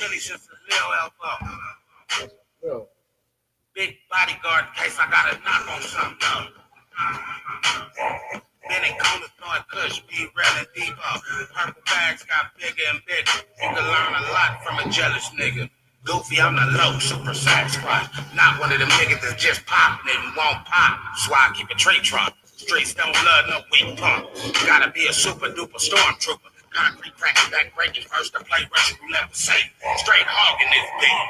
chili since the real elbow. Big bodyguard in case I gotta knock on something. Then they call us throwing kush, be real and deeper. Purple bags got bigger and bigger. You can learn a lot from a jealous nigga. Goofy, I'm the low, super sad squad. Not one of them niggas that just pop and won't pop. So I keep a tree trunk. Streets don't love no weak punk. Gotta be a super duper stormtrooper. Concrete cracking back breaking first to play Russian roulette safe. Straight hogging this beat.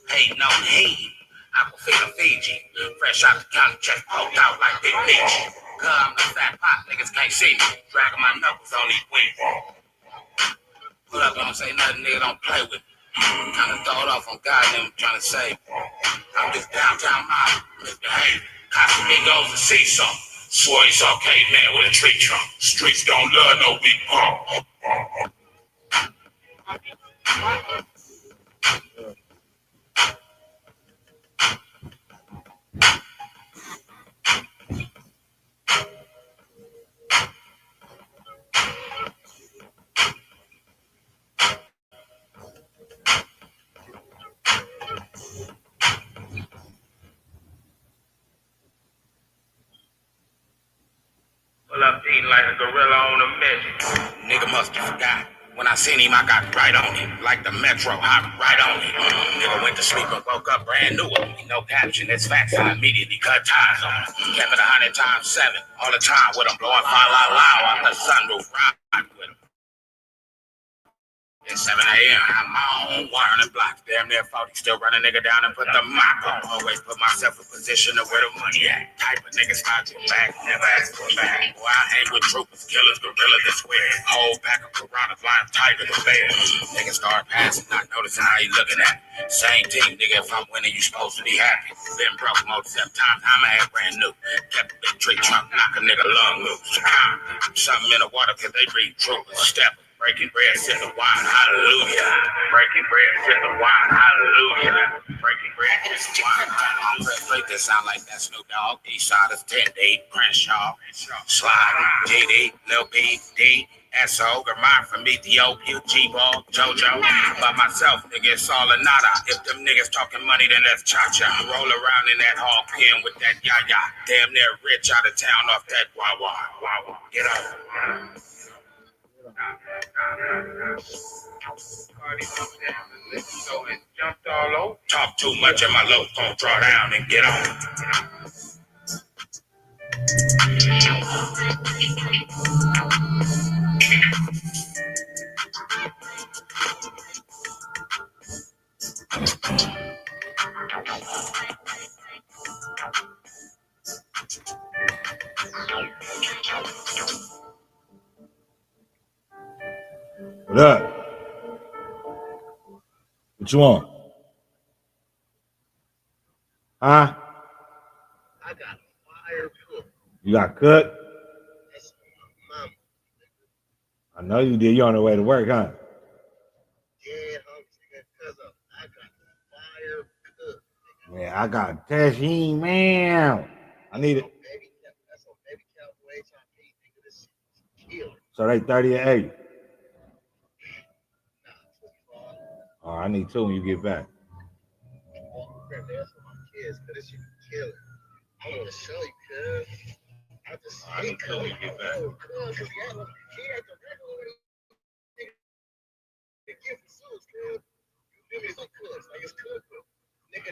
Hate no hate. Aquafina Fiji. Fresh out the county, chest poked out like Big Beach. I'm the fat pot, niggas can't see me. Dragging my knuckles on these wings. Pull up, don't say nothing, nigga, don't play with me. Kinda throw it off on God, them trying to save me. I'm just downtown mob, misbehaving. Casamigos and see something. Swore he's okay, man, with a tree trunk. Streets don't love no big punk. Pull up eating like a gorilla on a mission. Nigga must have forgot. When I seen him, I got right on him. Like the metro, hop right on him. Nigga went to sleep and woke up brand new. No caption, it's facts. I immediately cut ties on him. Kept it 100 times 7. All the time with him. Blowing fire loud out the sunroof. Ride with him. It's 7 a.m. I'm on wiring blocks. Damn near 40. Still run a nigga down and put the mop on. Always put myself in position of where the money at. Type of nigga start to back. Never ask for a back. Boy, I hang with troopers, killers, gorillas, that swear. Whole pack of piranhas lying tight to the bed. Niggas start passing, not noticing how you looking at. Same team, nigga. If I'm winning, you supposed to be happy. Been broke most of times. I'm a head brand new. Kept a big tree trunk, knock a nigga lung loose. Something in the water cause they read troopers. Step. Breaking bread, sip the wine, hallelujah. Breaking bread, sip the wine, hallelujah. Breaking bread, sip the wine, hallelujah. Break this sound like that Snoop Dogg. Eastside is 10 D, Crenshaw, Slide, JD, Lil B, D, S.O. Germán from Ethiopia, G-Ball, JoJo. By myself, nigga, it's all or nada. If them niggas talking money, then that's cha-cha. Roll around in that hog pen with that ya-ya. Damn near rich out of town off that wah-wah. Get over. Talk too much and my low gon' draw down and get on. What up? What you want? Huh? I got fire cook. You got cook? That's mama. I know you did. You on the way to work, huh? Yeah, because I got fire cook. Man, I got tashine, man. I need it. That's on baby cowboy HIP, nigga. This shit is killer. So they 38. Nah, 25. Oh, I need 2 when you get back. That's for my kids, cause this shit is killer. I want to show you, cuz. I just need to when you get back. Cuz he had the regular nigga to give the suits, cuz. You feel me? It's like cuz, like it's cook. Nigga,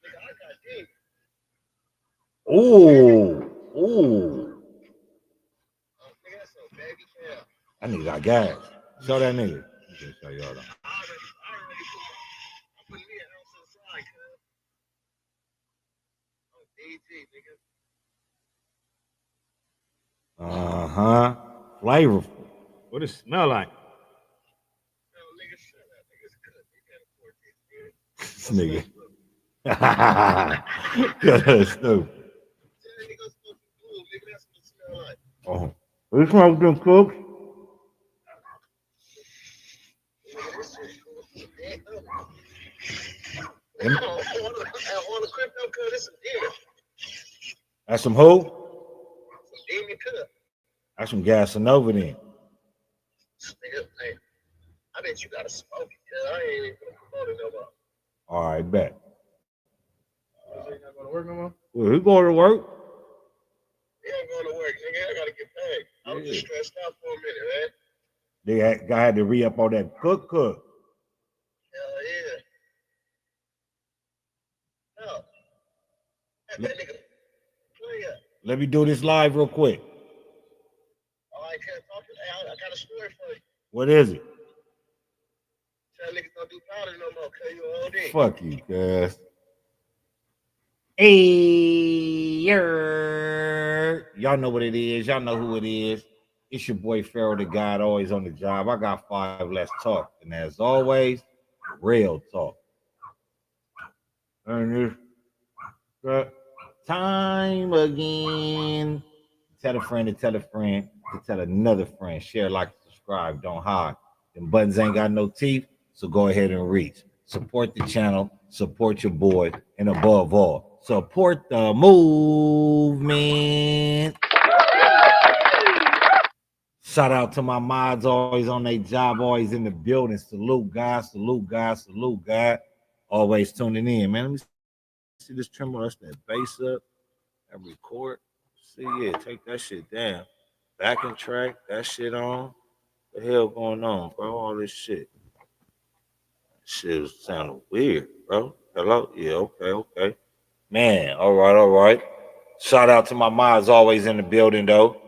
I got dig. Ooh. Nigga, that's a baby hell. That nigga got gas. Show that nigga. Just show y'all that. I already put me an ounce inside, cuz. Oh, DG, nigga. Uh-huh. Flavorful. What does it smell like? No, nigga, shut up. Nigga's cook. You can't afford this, dude. This nigga. That's stupid. Oh. We smoke them cooks. That's some who? That's some Gasanova then. bet you gotta smoke it, cuz I ain't even gonna promote it no more. All right, bet. You say you're not going to work no more? Well, he going to work. He ain't going to work, nigga. I gotta get paid. I was just Yeah. stressed out for a minute, man. They had to re-up on that cook. Hell yeah. No. That nigga player. Let me do this live real quick. Oh, I can't talk to you. I got a story for you. What is it? Tell niggas don't do powder no more, cuz you OD. Fuck you, cuz. Hey, y'all know what it is. Y'all know who it is. It's your boy Pharaoh the God, always on the job. I got 5 less talk. And as always, real talk. And this time again. Tell a friend to tell a friend to tell another friend. Share, like, subscribe. Don't hide. Them buttons ain't got no teeth, so go ahead and reach. Support the channel, support your boy, and above all, support the movement. Shout out to my mods, always on their job, always in the building. Salute God, salute God, salute God. Always tuning in, man. Let me see this tremble. That's that bass up. That record. See, yeah, take that shit down. Backing track, that shit on. The hell going on, bro? All this shit. Shit was sounding weird, bro. Hello? Yeah, okay. Man, all right. Shout out to my moms, always in the building though.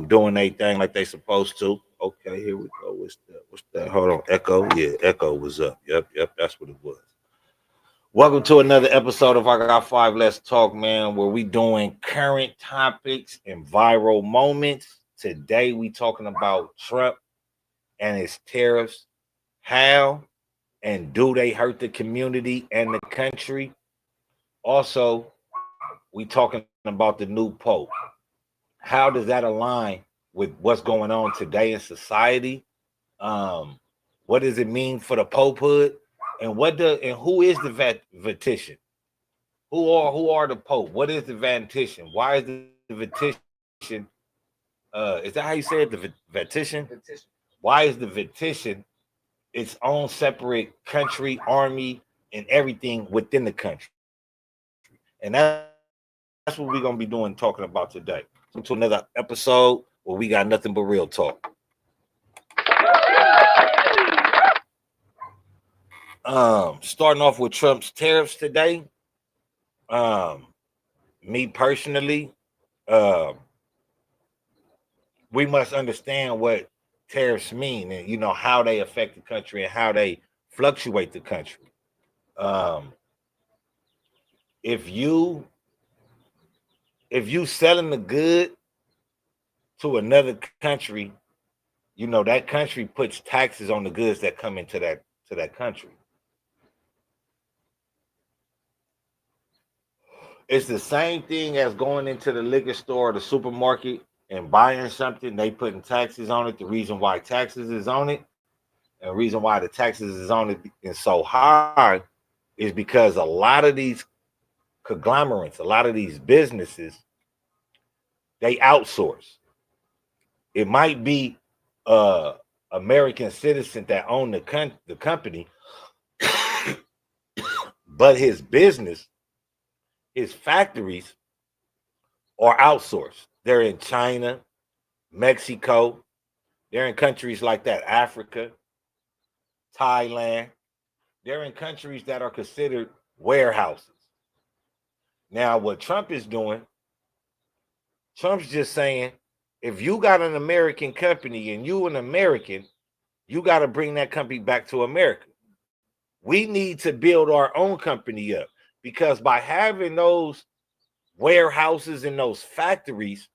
Doing their thing like they supposed to. Okay, here we go. What's that? Hold on. Echo. Yeah, Echo was up. Yep, that's what it was. Welcome to another episode of I Got 5 Let's Talk, man, where we doing current topics and viral moments. Today we talking about Trump and his tariffs. How and do they hurt the community and the country? Also, we talking about the new pope. How does that align with what's going on today in society? What does it mean for the Popehood? And who is the Vatican? Who are the Pope? What is the Vatican? Why is the Vatican? Is that how you say it? The Vatican? Why is the Vatican its own separate country, army, and everything within the country? And that's what we're gonna be doing, talking about today. To another episode where we got nothing but real talk. Starting off with Trump's tariffs today. Me personally, we must understand what tariffs mean and how they affect the country and how they fluctuate the country. If you selling the good to another country, that country puts taxes on the goods that come into that country. It's the same thing as going into the liquor store or the supermarket and buying something. They putting taxes on it. The reason why taxes is on it, and the reason why the taxes is on it is so high is because a lot of these conglomerates, a lot of these businesses, they outsource. It might be American citizen that own the company, but his business, his factories are outsourced. They're in China, Mexico. They're in countries like that, Africa, Thailand. They're in countries that are considered warehouses. Now, what Trump is doing, Trump's just saying, if you got an American company and you an American, you got to bring that company back to America. We need to build our own company up, because by having those warehouses and those factories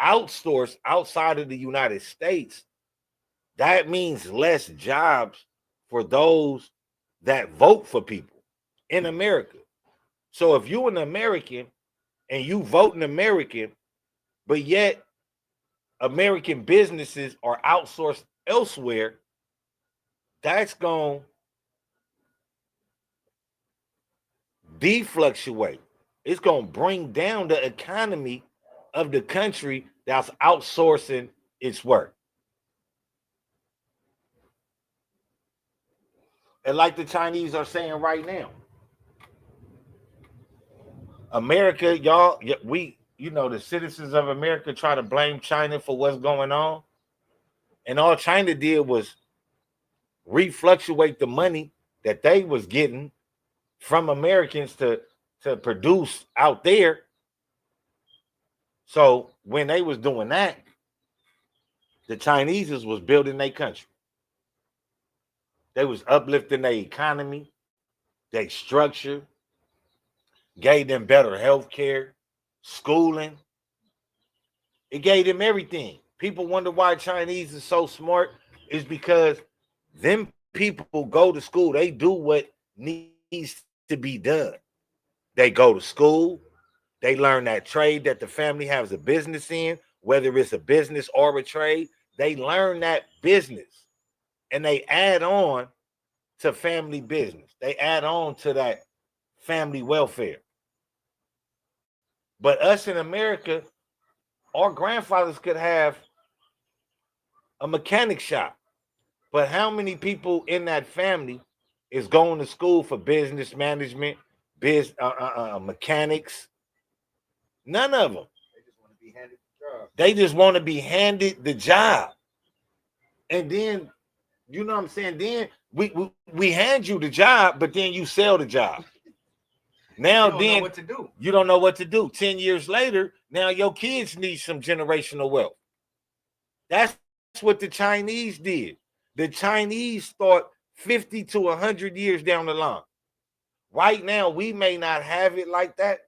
outsourced outside of the United States, that means less jobs for those that vote for people in America. So if you're an American and you vote an American, but yet American businesses are outsourced elsewhere, that's going to defluctuate. It's going to bring down the economy of the country that's outsourcing its work. And like the Chinese are saying right now, America, y'all, the citizens of America try to blame China for what's going on. And all China did was refluctuate the money that they was getting from Americans to produce out there. So when they was doing that, the Chinese was building their country. They was uplifting their economy, their structure, gave them better health care, schooling. It gave them everything. People wonder why Chinese is so smart. Is because them people go to school. They do what needs to be done. They go to school. They learn that trade that the family has a business in, whether it's a business or a trade. They learn that business and they add on to family business. They add on to that family welfare. But us in America, our grandfathers could have a mechanic shop. But how many people in that family is going to school for business management, mechanics? None of them. They just want to be handed the job. They just want to be handed the job. And then, you know what I'm saying? Then we hand you the job, but then you sell the job. Now, You don't then know what to do. You don't know what to do. 10 years later, now your kids need some generational wealth. That's what the Chinese did. The Chinese thought 50 to 100 years down the line. Right now, we may not have it like that,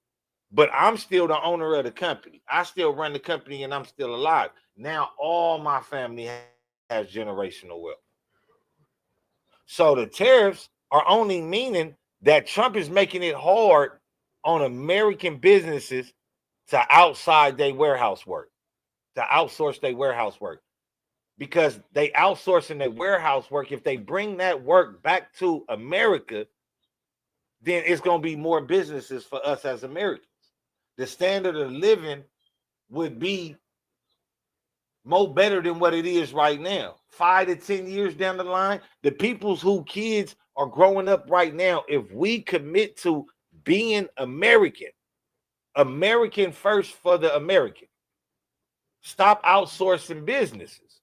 but I'm still the owner of the company. I still run the company and I'm still alive. Now, all my family has generational wealth. So the tariffs are only meaning that Trump is making it hard on American businesses to outside their warehouse work, to outsource their warehouse work. Because they outsourcing their warehouse work. If they bring that work back to America, then it's going to be more businesses for us as Americans. The standard of living would be more better than what it is right now. 5 to 10 years down the line, the people's who kids are growing up right now, if we commit to being American first for the American, stop outsourcing businesses.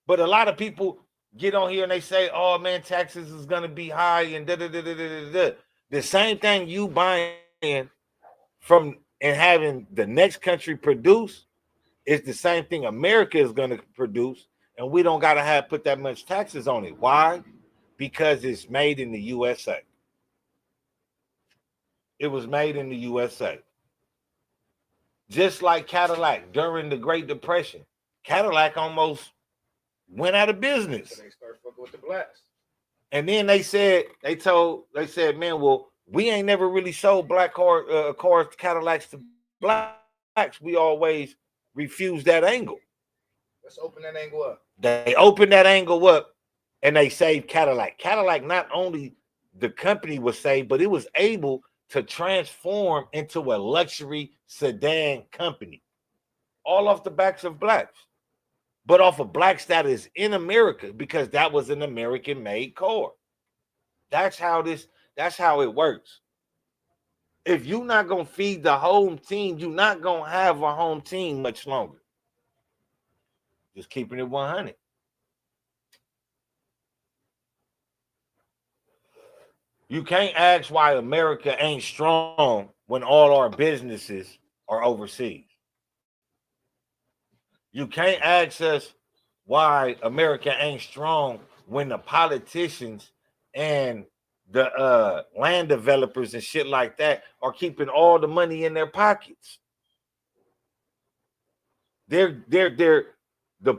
But a lot of people get on here and they say, oh man, taxes is going to be high and da da da da da da. The same thing you buying from and having the next country produce is the same thing America is going to produce, and we don't got to put that much taxes on it. Why? Because it's made in the USA. It was made in the USA. Just like Cadillac during the Great Depression. Cadillac almost went out of business. So they start fucking with the blacks. And then they said, man, well, we ain't never really sold black cars, Cadillacs to blacks. We always refused that angle. Let's open that angle up. They opened that angle up and they saved Cadillac. Cadillac, not only the company was saved, but it was able to transform into a luxury sedan company. All off the backs of blacks. But off of black status in America, because that was an American-made car. That's how it works. If you're not going to feed the home team, you're not going to have a home team much longer. Just keeping it 100. You can't ask why America ain't strong when all our businesses are overseas. You can't ask us why America ain't strong when the politicians and the land developers and shit like that are keeping all the money in their pockets. The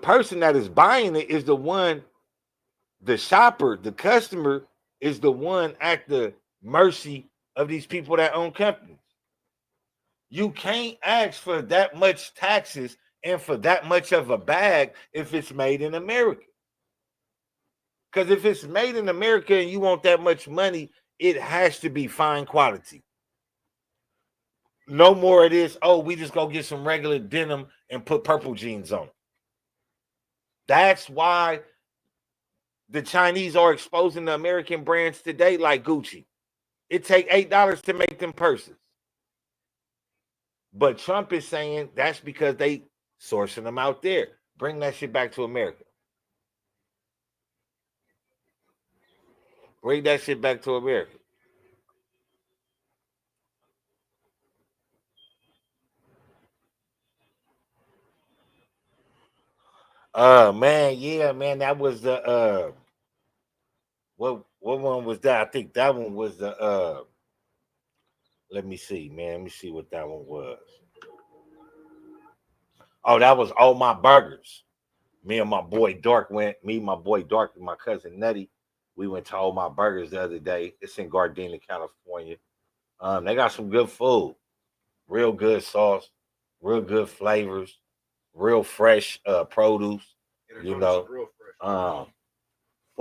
person that is buying it is the one, the shopper, the customer is the one at the mercy of these people that own companies. You can't ask for that much taxes and for that much of a bag if it's made in America. Because if it's made in America and you want that much money, it has to be fine quality. No more of this, oh, we just go get some regular denim and put purple jeans on. That's why the Chinese are exposing the American brands today like Gucci. It take $8 to make them purses. But Trump is saying that's because they sourcing them out there. Bring that shit back to America. Bring that shit back to America. Man, yeah, man, that was the what one was that? I think that one was the let me see, man. Let me see what that one was. Oh, that was All My Burgers. Me and my boy Dark went, me, my boy Dark, and my cousin Nutty. We went to All My Burgers the other day. It's in Gardena, California. They got some good food, real good sauce, real good flavors, real fresh produce. You know, real fresh.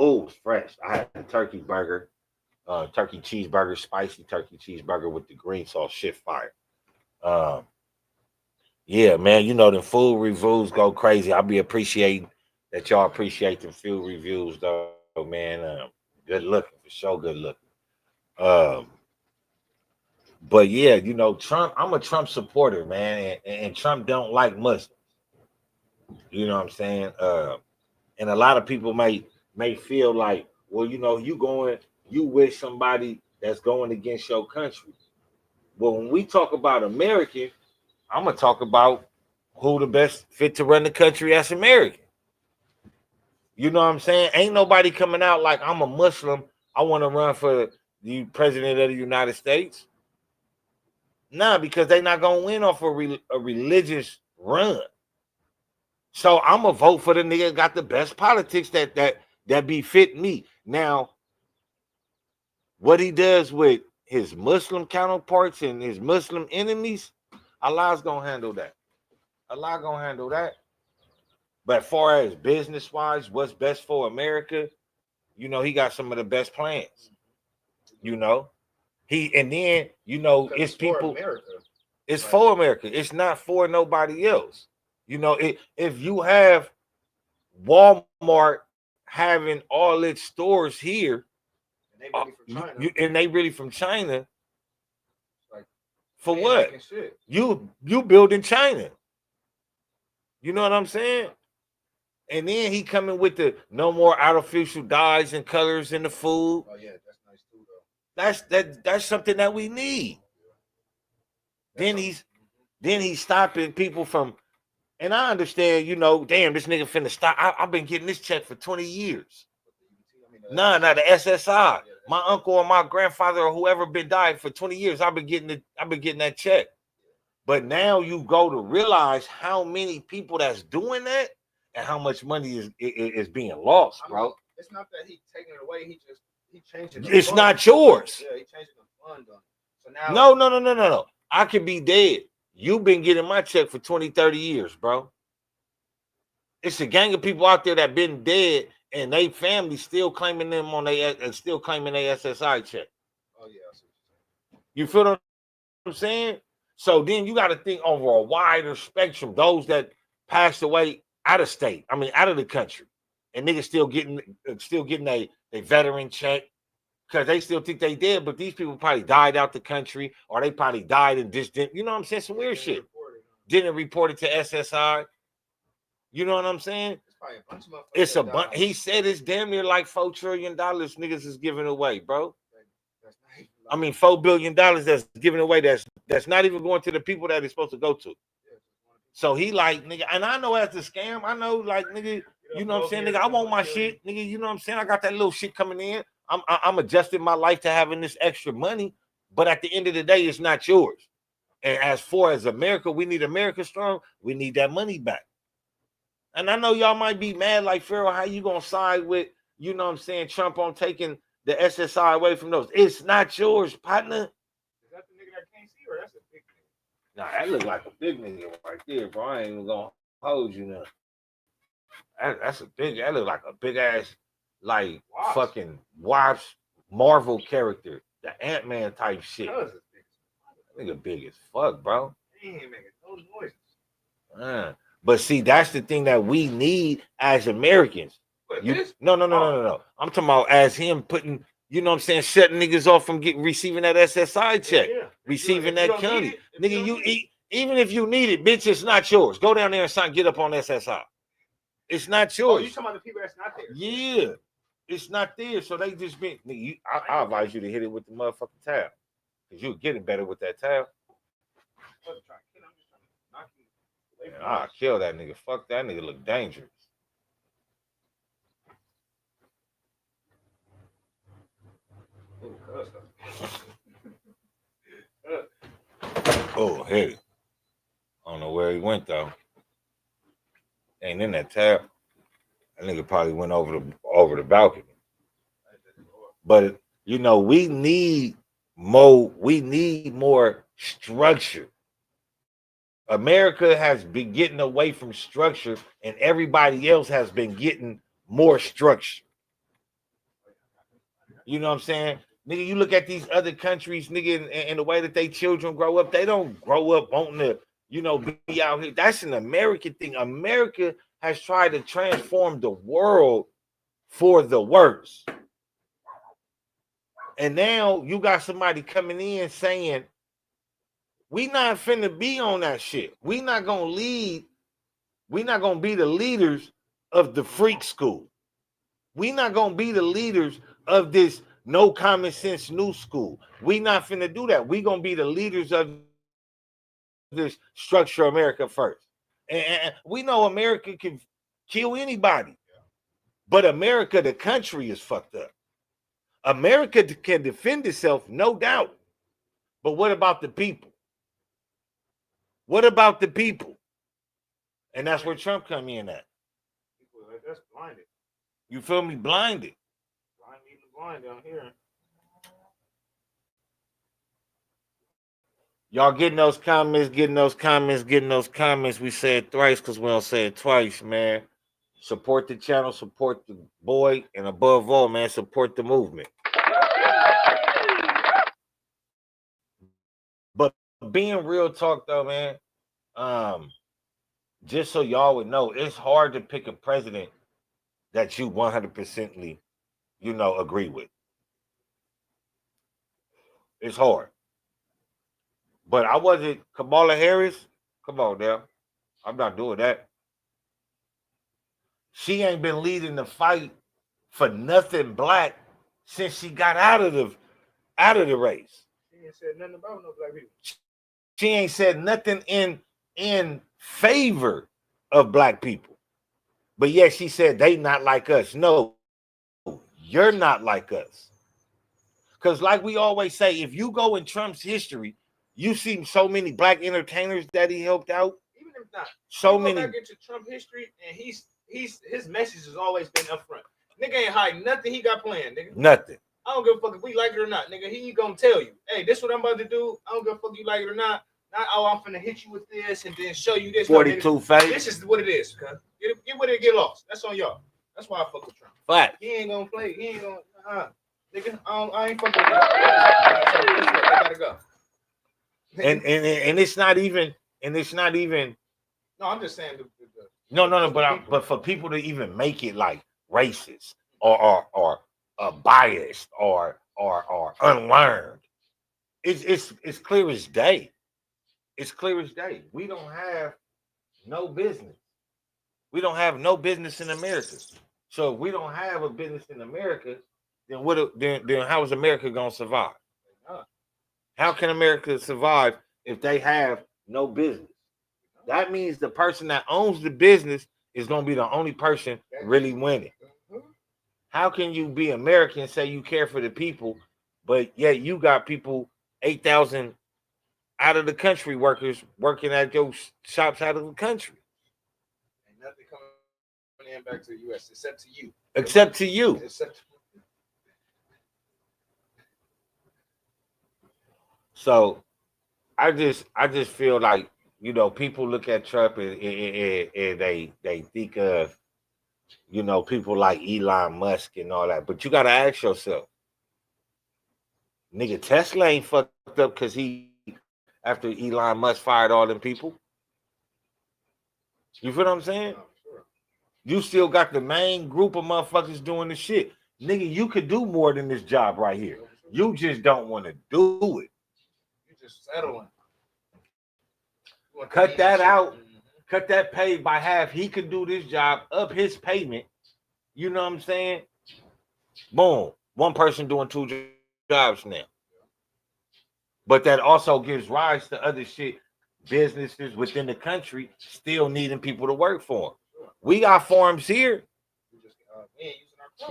food's fresh. I had the turkey burger, turkey cheeseburger, spicy turkey cheeseburger with the green sauce. Shit fire. Yeah, man. You know the food reviews go crazy. I be appreciating that y'all appreciate the food reviews, though, man. Good looking for sure. Good looking. Um, but yeah, you know Trump. I'm a Trump supporter, man, and Trump don't like Muslims. You know what I'm saying? And a lot of people may feel like, well, you know, you with somebody that's going against your country. Well, when we talk about American, I'm gonna talk about who the best fit to run the country as American. You know what I'm saying? Ain't nobody coming out like I'm a Muslim. I want to run for the president of the United States. Nah, because they not gonna win off a religious run. So I'm gonna vote for the nigga that got the best politics that befit me. Now, what he does with his Muslim counterparts and his Muslim enemies, Allah's gonna handle that. Allah gonna handle that. But as far as business wise, what's best for America, you know, he got some of the best plans. You know, and then you know it's people. America. It's for America. It's not for nobody else. You know, if you have Walmart having all its stores here, and they really from China, like, for what? You build in China. You know what I'm saying? And then he coming with the no more artificial dyes and colors in the food. Oh yeah, that's nice too, though. That's something that we need. Then he's stopping people from, and I understand, you know, damn, this nigga finna stop. I've been getting this check for 20 years. Nah, the SSI. My uncle or my grandfather or whoever been died for 20 years. I've been getting that check. But now you go to realize how many people that's doing that and how much money is being lost, bro. It's not that he taking it away. He changed it. It's not yours. Yeah, he changed the fund on it. So now, No. I could be dead. You've been getting my check for 20, 30 years, bro. It's a gang of people out there that been dead and they family still claiming them on still claiming their SSI check. Oh yeah. You feel what I'm saying? So then you got to think over a wider spectrum. Those that passed away out of state, out of the country, and niggas still getting a veteran check because they still think they dead, but these people probably died out the country or they probably died and just didn't. You know what I'm saying? Some weird shit. Didn't report it to SSI. You know what I'm saying? It's a bunch. He said it's damn near like $4 trillion niggas is giving away, bro. $4 billion that's given away that's not even going to the people that it's supposed to go to. So he like, nigga, and I know as a scam, I know like, nigga, you know what I'm saying, nigga, I want my shit, nigga, you know what I'm saying? I got that little shit coming in. I'm adjusting my life to having this extra money, but at the end of the day, it's not yours. And as far as America, we need America strong. We need that money back. And I know y'all might be mad like Pharaoh, how you gonna side with, you know what I'm saying, Trump on taking the SSI away from those? It's not yours, partner. Is that the nigga that can't see, or that's a big nigga? Nah, that look like a big nigga right there, bro. I ain't even gonna hold you now. That look like a big ass, like fucking Wasp Marvel character, the Ant-Man type shit. That nigga big as fuck, bro. He ain't making no noises. But see, that's the thing that we need as Americans. No. I'm talking about as him putting, you know what I'm saying, shutting niggas off from receiving that SSI check, receiving that county. Nigga, you eat, even if you need it, bitch, it's not yours. Go down there and get up on SSI. It's not yours. Oh, you talking about the people that's not there? Yeah. It's not there. So they just been, nigga, I advise you to hit it with the motherfucking towel. Because you'll get it better with that towel. I'll kill that nigga. Fuck that nigga, look dangerous. Oh, hit it. I don't know where he went though. Ain't in that tab. That nigga probably went over the balcony. But you know, we need more structure. America has been getting away from structure, and everybody else has been getting more structure. You know what I'm saying? Nigga, you look at these other countries, nigga, and the way that they children grow up, they don't grow up wanting to, you know, be out here. That's an American thing. America has tried to transform the world for the worse. And now you got somebody coming in saying, we not finna be on that shit. We not gonna lead. We not gonna be the leaders of the freak school. We not gonna be the leaders of this no common sense new school. We not finna do that. We gonna be the leaders of this structure America first. And we know America can kill anybody. But America, the country, is fucked up. America can defend itself, no doubt. But what about the people? What about the people? And that's where Trump come in at. That's blinded. You feel me? Blinded. Blind down here. Y'all getting those comments, We say it thrice because we don't say it twice, man. Support the channel, support the boy, and above all, man, support the movement. But being real talk though, man, just so y'all would know, it's hard to pick a president that you 100%, you know, agree with. It's hard. But I wasn't Kamala Harris. Come on now. I'm not doing that. She ain't been leading the fight for nothing black since she got out of the race. She ain't said nothing about no black people. She ain't said nothing in favor of black people. But yet she said they not like us. No, you're not like us. Because like we always say, if you go in Trump's history, you see so many black entertainers that he helped out. Even if not, so many. Go back into Trump history, and his message has always been upfront. Nigga ain't hiding nothing he got planned, nigga. Nothing. I don't give a fuck if we like it or not, nigga. He gonna tell you, hey, this what I'm about to do. I don't give a fuck if you like it or not. Not, oh, I'm finna hit you with this and then show you this. 42 face. This is what it is, cuz. Get with it, get lost. That's on y'all. That's why I fuck with Trump. But he ain't gonna play. He ain't gonna. Nigga, I ain't fucking with that. So I gotta go. And it's not even. No, I'm just saying. No. But for people to even make it like racist or biased or unlearned, it's clear as day. It's clear as day. We don't have no business. We don't have no business in America. So if we don't have a business in America, then how is America gonna survive? How can America survive if they have no business? That means the person that owns the business is gonna be the only person really winning. How can you be American and say you care for the people, but yet you got people 8,000 out of the country workers working at your shops out of the country? And nothing coming in back to the U.S. except to you. Except to you. So I just feel like, you know, people look at Trump and they think of, you know, people like Elon Musk and all that. But you got to ask yourself, nigga, Tesla ain't fucked up because after Elon Musk fired all them people. You feel what I'm saying? Oh, sure. You still got the main group of motherfuckers doing the shit. Nigga, you could do more than this job right here. You just don't want to do it. You just settling. Cut that out. Cut that pay by half. He could do this job, up his payment. You know what I'm saying? Boom. One person doing 2 jobs now. But that also gives rise to other shit. Businesses within the country still needing people to work for them. We got farms here.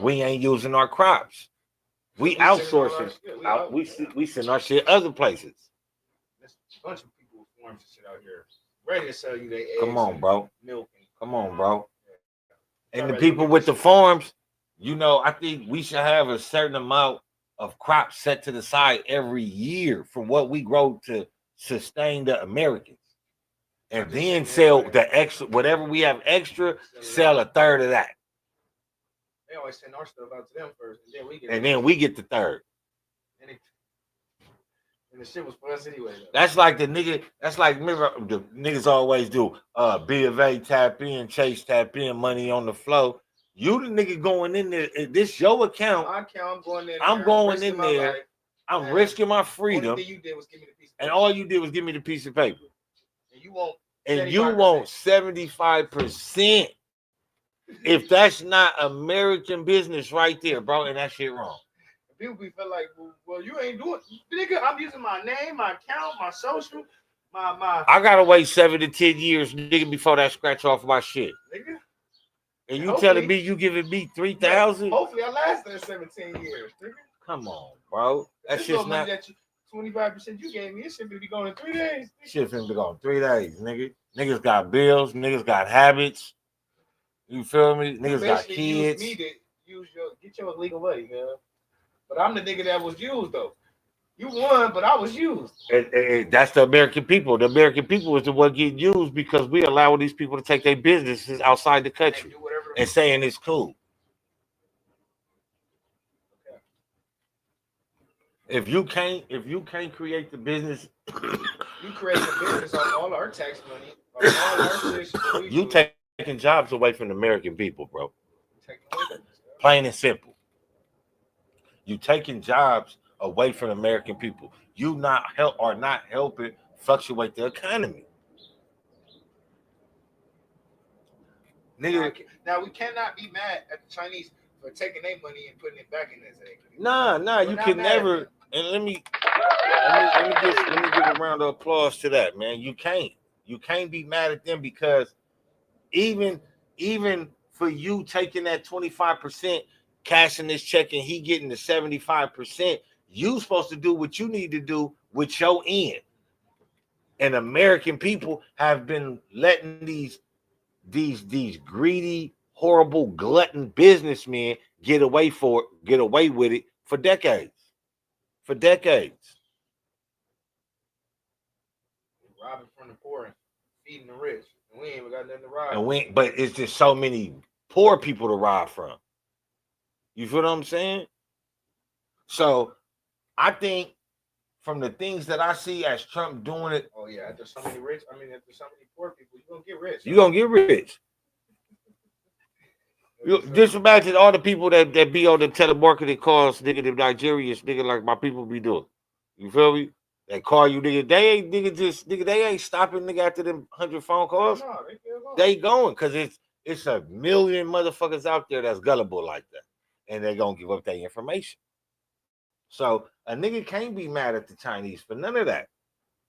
We ain't using our crops. We outsourcing. We send our shit other places. There's a bunch of people with farms and shit out here ready to sell you their eggs. Come on, bro. Milk. Come on, bro. And the people with the farms, you know, I think we should have a certain amount of crops set to the side every year from what we grow to sustain the Americans. And then sell the extra, whatever we have extra, sell a third of that. They always send our stuff out to them first, and then we get the third. And the shit was for us anyway. Though. That's like the nigga. That's like, remember the niggas always do. B of A tap in, Chase tap in, money on the flow. You the nigga going in there. This your account. My account. I'm going in there. I'm going in there. I'm risking my freedom. Only thing you did was give me the piece of paper. And all you did was give me the piece of paper. And you want. And you want 75%. If that's not American business right there, bro, and that shit wrong. People be feel like, well, you ain't doing, nigga. I'm using my name, my account, my social, my. I gotta wait 7 to 10 years, nigga, before that scratch off my shit, nigga. And you telling me you giving me 3,000? Hopefully, I last that 17 years, nigga. Come on, bro. That shit's not. 25% you gave me. It should be going in 3 days. Shit finna be going 3 days, nigga. Niggas got bills. Niggas got habits. You feel me? Niggas got kids. Use me to get your legal money, man. But I'm the nigga that was used, though. You won, but I was used. And that's the American people. The American people is the one getting used because we allow these people to take their businesses outside the country and saying it's cool. Okay. If you can't create the business, you create the business on all our tax money. All our shit, you taking jobs away from the American people, bro. Plain and simple. You taking jobs away from American people. You not helping fluctuate the economy. Nigga. Now we cannot be mad at the Chinese for taking their money and putting it back in this thing. Nah, you can never. And let me give a round of applause to that, man. You can't be mad at them because even for you taking that 25%, cashing this check and he getting the 75%, you supposed to do what you need to do with your end. And American people have been letting these greedy, horrible, glutton businessmen get away with it for decades. For decades. Robbing from the poor and feeding the rich. And we ain't even got nothing to rob. But it's just so many poor people to rob from. You feel what I'm saying? So I think from the things that I see as Trump doing it. Oh yeah, there's so many rich. I mean, if there's so many poor people, you're gonna get rich. You're gonna get rich. Just imagine all the people that be on the telemarketing calls, nigga, the Nigerians, nigga, like my people be doing. You feel me? They call you, nigga. They ain't stopping, nigga, after them 100 phone calls. No, they going because it's a million motherfuckers out there that's gullible like that, and they gonna give up their information. So a nigga can't be mad at the Chinese for none of that.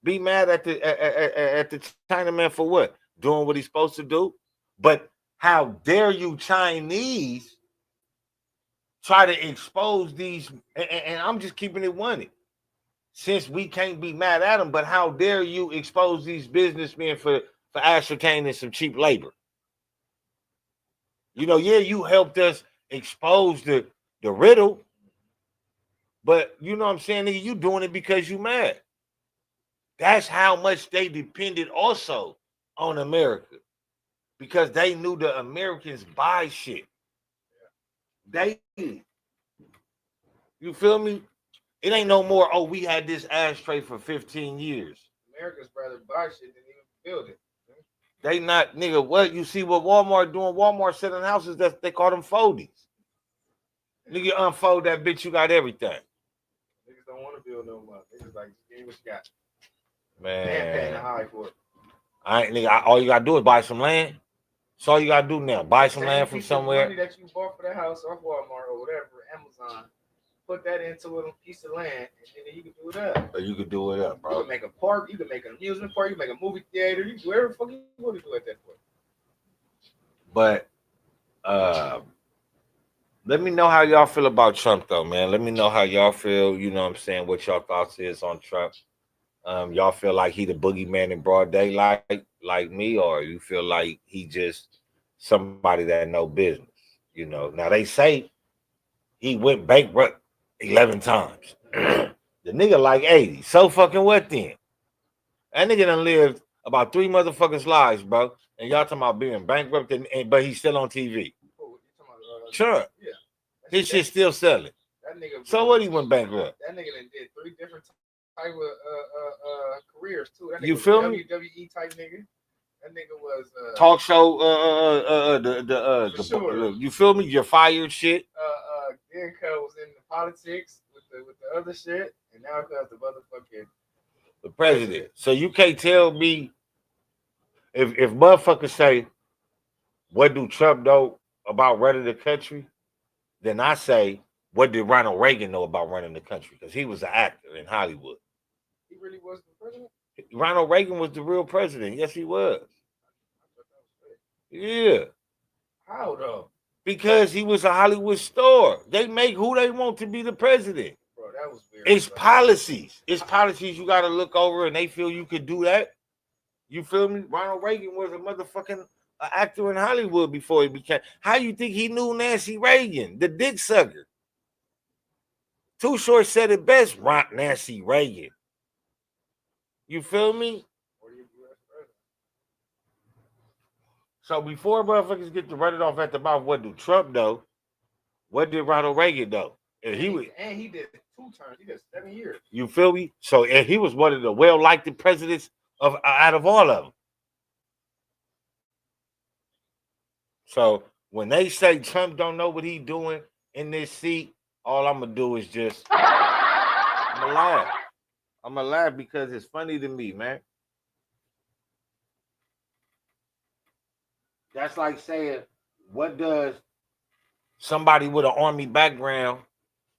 Be mad at the Chinaman for what? Doing what he's supposed to do. But how dare you Chinese try to expose these? And I'm just keeping it 1. Since we can't be mad at them, but how dare you expose these businessmen for ascertaining some cheap labor? You know, yeah, you helped us expose the riddle, but you know what I'm saying, nigga, you doing it because you mad. That's how much they depended also on America. Because they knew the Americans buy shit. They did. You feel me? It ain't no more, oh, we had this ashtray for 15 years. America's rather buy shit than even build it. They not, nigga, what you see what Walmart doing? Walmart selling houses that they call them foldies. Nigga, unfold that bitch, you got everything. Niggas don't want to build no more. Niggas like, give me what you got. Man, Paying high for it. I ain't nigga. All you gotta do is buy some land. That's all you gotta do now. Buy some land from somewhere. Money that you bought for the house off Walmart or whatever, Amazon, put that into a piece of land, and then you can do it up. You could do it up, bro. You can make a park. You can make an amusement park. You can make a movie theater. You can do whatever the fuck you want to do at that point. But let me know how y'all feel about Trump, though, man. Let me know how y'all feel. You know what I'm saying? What y'all thoughts is on Trump. Y'all feel like he the boogeyman in broad daylight, like me, or you feel like he just somebody that know business? You know. Now they say he went bankrupt 11 times. The nigga like 80. So fucking what then? That nigga done lived about 3 motherfuckers' lives, bro. And y'all talking about being bankrupt, but he's still on TV. Sure. Yeah. His shit still selling. That nigga. So what he went bankrupt? That nigga done did 3 different type of careers too. That nigga You was feel me? WWE type nigga. That nigga was talk show. Sure. You feel me? You're fired. Shit. Then was in the politics with the other shit, and now cuz the motherfucking the president. So you can't tell me if motherfuckers say what do Trump know about running the country, then I say what did Ronald Reagan know about running the country? Because he was an actor in Hollywood. He really was the president? Ronald Reagan was the real president. Yes, he was. Yeah. How though? Because he was a Hollywood star. They make who they want to be the president. Bro, that was weird. It's policies. It's policies you got to look over, and they feel you could do that. You feel me? Ronald Reagan was a motherfucking actor in Hollywood before he became. How you think he knew Nancy Reagan, the dick sucker? Too Short said it best. Nancy Reagan. You feel me? So before motherfuckers get to run it off at the mouth, what do Trump know? What did Ronald Reagan know? And he did 2 terms. He did 7 years. You feel me? So and he was one of the well-liked presidents of out of all of them. So when they say Trump don't know what he's doing in this seat, all I'm gonna do is just I'm gonna laugh. I'm gonna laugh because it's funny to me, man. That's like saying, what does somebody with an army background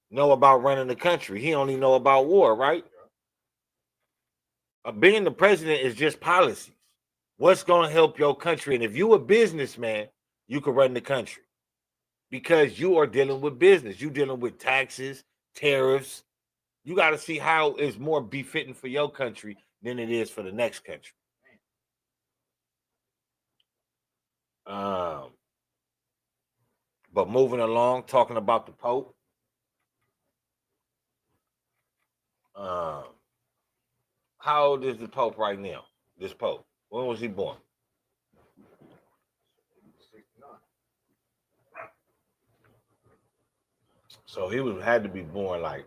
know about running the country? He only know about war, right? Being the president is just policies. What's going to help your country? And if you a businessman, you can run the country because you are dealing with business. You're dealing with taxes, tariffs. You got to see how it's more befitting for your country than it is for the next country. But moving along, talking about the Pope. How old is the Pope right now? This Pope. When was he born? 69. So he had to be born like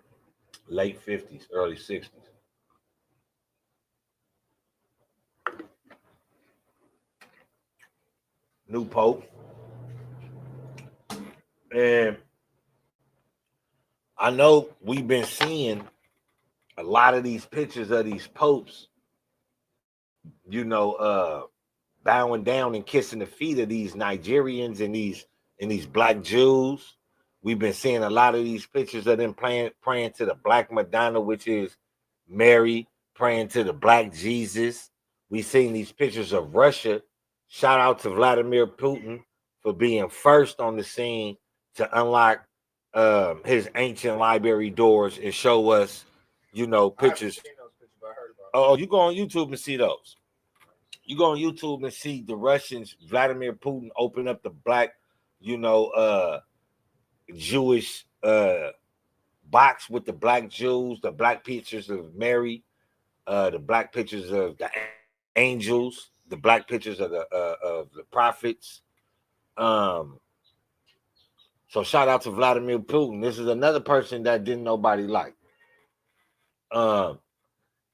late 50s, early 60s. New Pope. And I know we've been seeing a lot of these pictures of these popes, bowing down and kissing the feet of these Nigerians and these black Jews. We've been seeing a lot of these pictures of them praying to the Black Madonna, which is Mary, praying to the Black Jesus. We've seen these pictures of Russia. Shout out to Vladimir Putin for being first on the scene to unlock his ancient library doors and show us, pictures. Oh, you go on YouTube and see those. You go on YouTube and see the Russians, Vladimir Putin, open up the black, Jewish box with the black Jews, the black pictures of Mary, the black pictures of the angels, the black pictures of the prophets. So shout out to Vladimir Putin. This is another person that didn't nobody like.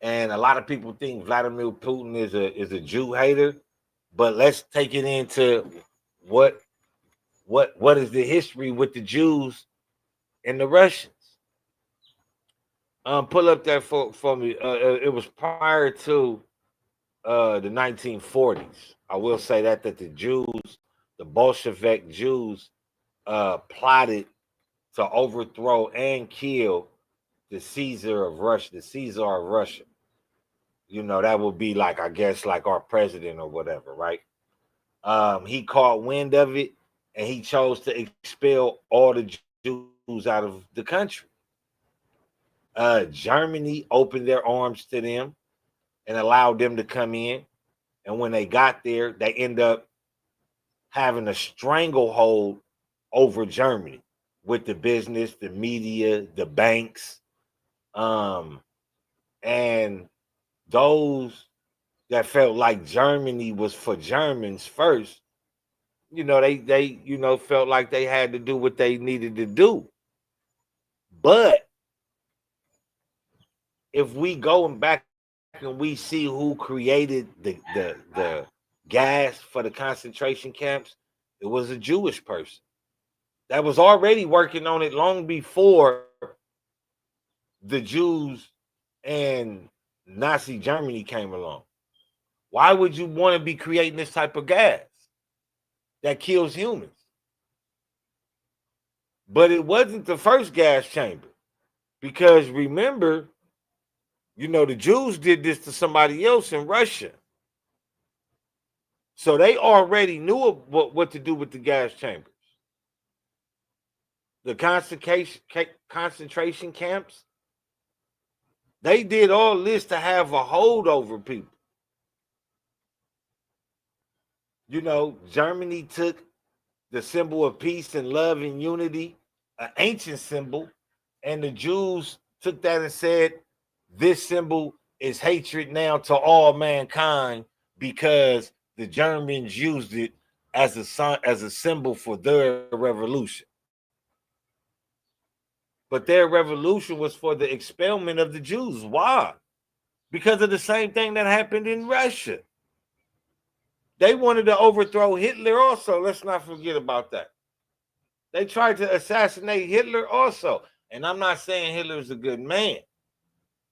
And a lot of people think Vladimir Putin is a Jew hater. But let's take it into what what is the history with the Jews and the Russians. Pull up that for me. It was prior to the 1940s. I will say that the Jews, the Bolshevik Jews, plotted to overthrow and kill the Caesar of Russia, the Caesar of Russia. You know, that would be like, I guess, like our president or whatever, right? He caught wind of it and he chose to expel all the Jews out of the country. Germany opened their arms to them and allowed them to come in. And when they got there, they end up having a stranglehold over Germany with the business, the media, the banks, and those that felt like Germany was for Germans first. You know, they felt like they had to do what they needed to do. But if we go back and we see who created the gas for the concentration camps, it was a Jewish person that was already working on it long before the Jews and Nazi Germany came along. Why would you want to be creating this type of gas that kills humans? But it wasn't the first gas chamber, because remember, you know, the Jews did this to somebody else in Russia. So they already knew what to do with the gas chambers. The concentration camps, they did all this to have a hold over people. You know, Germany took the symbol of peace and love and unity, an ancient symbol, and the Jews took that and said, this symbol is hatred now to all mankind because the Germans used it as a symbol for their revolution. But their revolution was for the expelment of the Jews. Why? Because of the same thing that happened in Russia. They wanted to overthrow Hitler also. Let's not forget about that. They tried to assassinate Hitler also. And I'm not saying Hitler's a good man.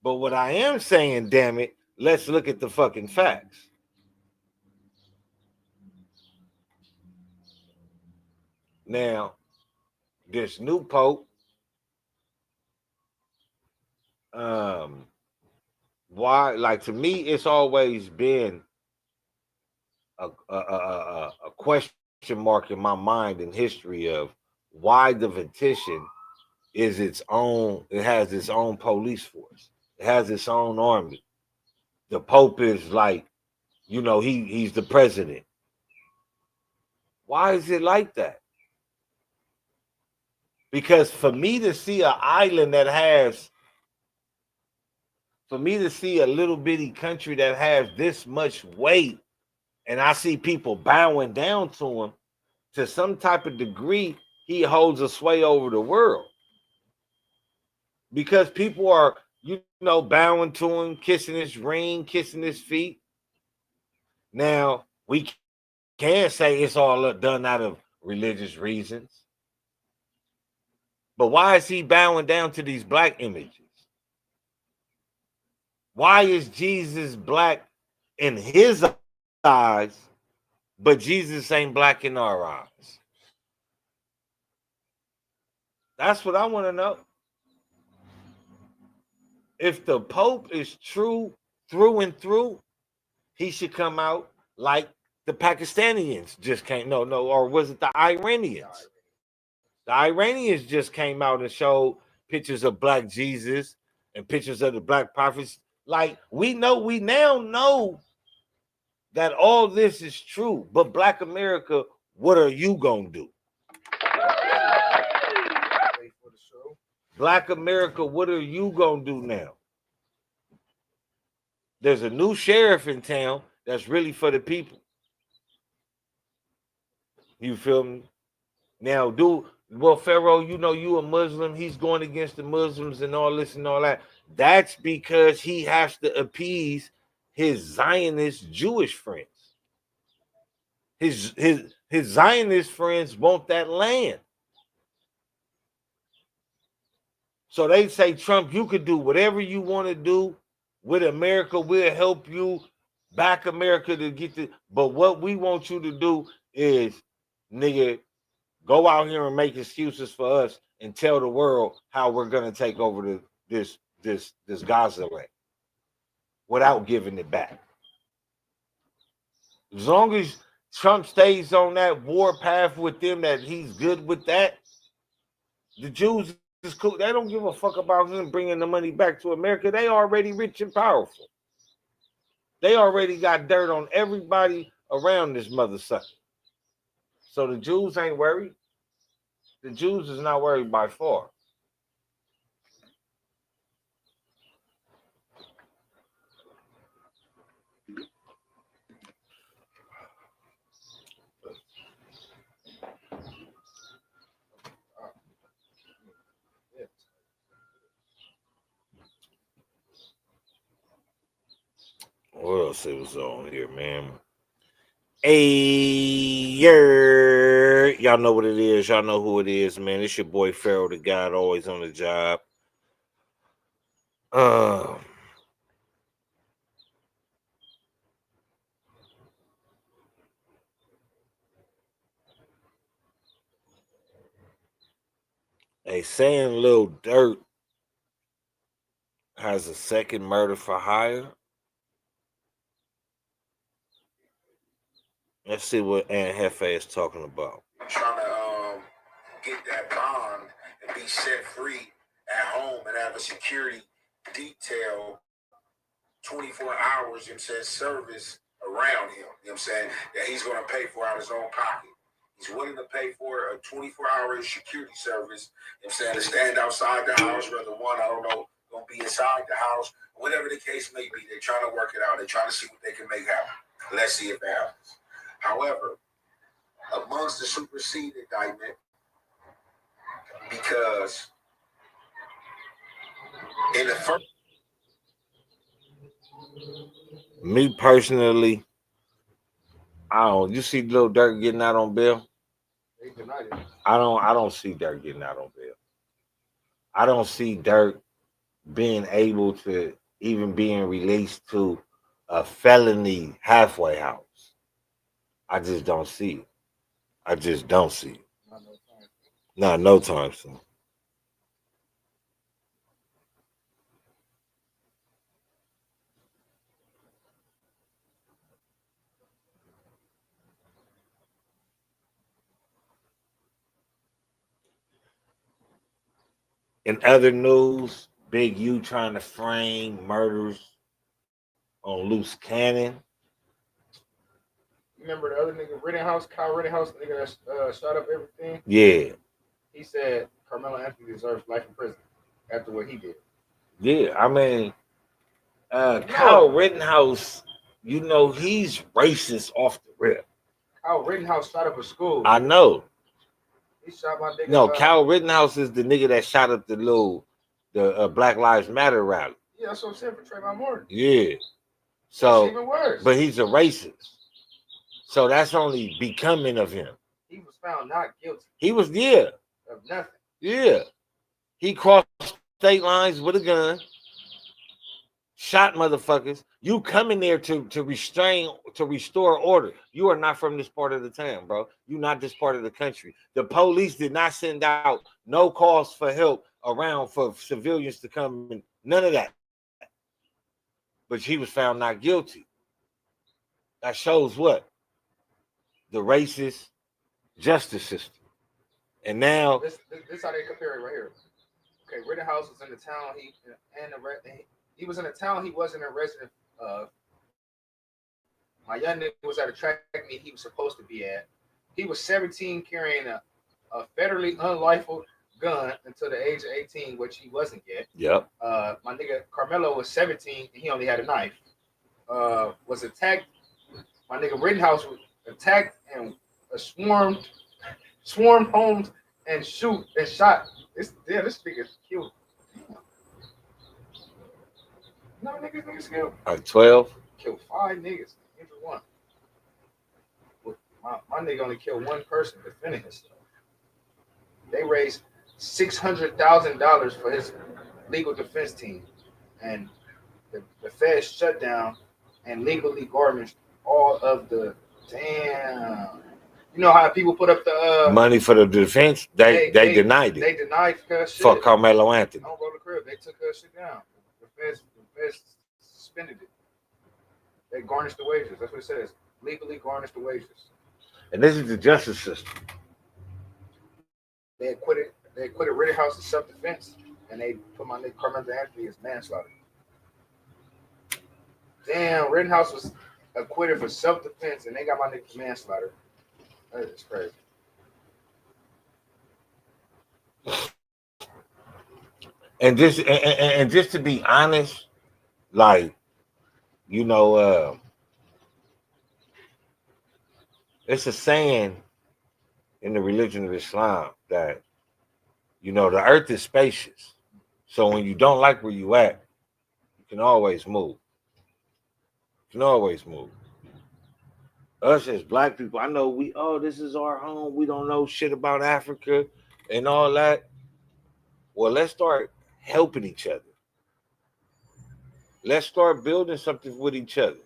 But what I am saying, damn it, let's look at the fucking facts. Now, this new Pope, why, like, to me, it's always been a question mark in my mind in history of why the Vatican is its own, it has its own police force. It has its own army. The Pope is like, you know, he's the president. Why is it like that? Because for me to see an island that has, for me to see a little bitty country that has this much weight, and I see people bowing down to him, to some type of degree, he holds a sway over the world. Because people are, you know, bowing to him, kissing his ring, kissing his feet. Now, we can't say it's all done out of religious reasons. But why is he bowing down to these black images? Why is Jesus black in his eyes, but Jesus ain't black in our eyes? That's what I want to know. If the Pope is true through and through, he should come out like the Pakistanians just came. No, or was it the Iranians? The Iranians just came out and showed pictures of black Jesus and pictures of the black prophets. Like, we now know that all this is true. But Black America, what are you gonna do? Black America, what are you gonna do now? There's a new sheriff in town that's really for the people. You feel me? Now, Pharaoh, you know you a Muslim. He's going against the Muslims and all this and all that. That's because he has to appease his Zionist Jewish friends. His Zionist friends want that land. So they say, Trump, you could do whatever you want to do with America. We'll help you back America to get the. But what we want you to do is, nigga, go out here and make excuses for us and tell the world how we're gonna take over this Gaza land without giving it back. As long as Trump stays on that war path with them, that he's good with that, the Jews is cool. They don't give a fuck about him bringing the money back to America. They already rich and powerful. They already got dirt on everybody around this mother sucker. So the Jews ain't worried. The Jews is not worried by far. What else was on here, man? Hey, y'all know what it is. Y'all know who it is, man. It's your boy Pharaoh, the guy always on the job. They saying Lil Durk has a second murder for hire. Let's see what Aunt Hefe is talking about. I'm trying to get that bond and be set free at home and have a security detail 24 hours and says service around him. You know what I'm saying? That he's going to pay for out of his own pocket. He's willing to pay for a 24-hour security service. You know what I'm saying? To stand outside the house, rather one, I don't know, going to be inside the house, whatever the case may be. They're trying to work it out. They're trying to see what they can make happen. Let's see if it happens. However, amongst the supersede indictment, because in the first, me personally, I don't. You see Lil Durk getting out on bail? I don't see Durk getting out on bail. I don't see Durk being able to even being released to a felony halfway house. I just don't see it. I just don't see it. Not no time soon. In other news, Big U trying to frame murders on Loose Cannon. Remember the other nigga, Rittenhouse, Kyle Rittenhouse, the nigga that shot up everything? Yeah. He said Carmelo Anthony deserves life in prison after what he did. Yeah, I mean, Kyle Rittenhouse, you know, he's racist off the rip. Kyle Rittenhouse shot up a school. I know. He shot my nigga. No, Kyle Rittenhouse is the nigga that shot up the Black Lives Matter rally. Yeah, that's what I'm saying for Trayvon Martin. Yeah. So, that's even worse. But he's a racist. So that's only becoming of him. He was found not guilty. He was, yeah. Of nothing. Yeah. He crossed state lines with a gun, shot motherfuckers. You come in there to restore order. You are not from this part of the town, bro. You're not this part of the country. The police did not send out no calls for help around for civilians to come in. None of that. But he was found not guilty. That shows what? The racist justice system. And now this how they compare it right here. Okay, Rittenhouse was in the town he was in a town he wasn't a resident of. My young nigga was at a track meet he was supposed to be at. He was 17 carrying a federally unlawful gun until the age of 18, which he wasn't yet. Yep. My nigga Carmelo was 17 and he only had a knife. Was attacked. My nigga Rittenhouse was attacked and swarmed homes and shot. This nigga killed. No niggas killed. Like 12. Killed 5 niggas. Injured 1. My nigga only killed one person defending himself. They raised $600,000 for his legal defense team, and the Fed shut down and legally garnished all of the damn. You know how people put up the money for the defense? They denied it. They denied her shit. For Carmelo Anthony. Don't roll the crib. They took her shit down. The Fed suspended it. They garnished the wages. That's what it says. Legally garnished the wages. And this is the justice system. They acquitted Rittenhouse as self-defense, and they put my nigga Carmelo Anthony as manslaughter. Damn, Rittenhouse was acquitted for self-defense, and they got my nigga for manslaughter. That is crazy. And just to be honest, like, you know, it's a saying in the religion of Islam that, you know, the earth is spacious. So when you don't like where you at, you can always move. You can always move. Us as black people, I know this is our home. We don't know shit about Africa and all that. Well, let's start helping each other. Let's start building something with each other.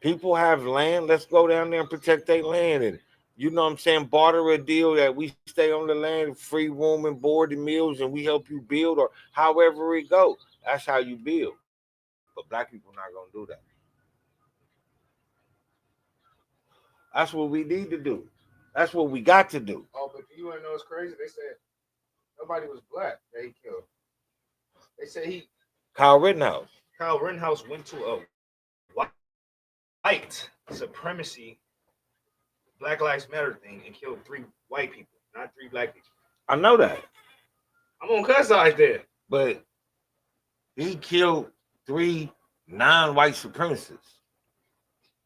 People have land. Let's go down there and protect their land. And, you know what I'm saying, barter a deal that we stay on the land, free room and board and meals, and we help you build, or however it goes. That's how you build. But black people not going to do that. That's what we need to do. That's what we got to do. Oh, but you want to know what's crazy? They said nobody was black that he killed. They said Kyle Rittenhouse. Kyle Rittenhouse went to a white supremacy Black Lives Matter thing and killed 3 white people, not 3 black people. I know that. I'm on cuss side there. But he killed 3 non-white supremacists.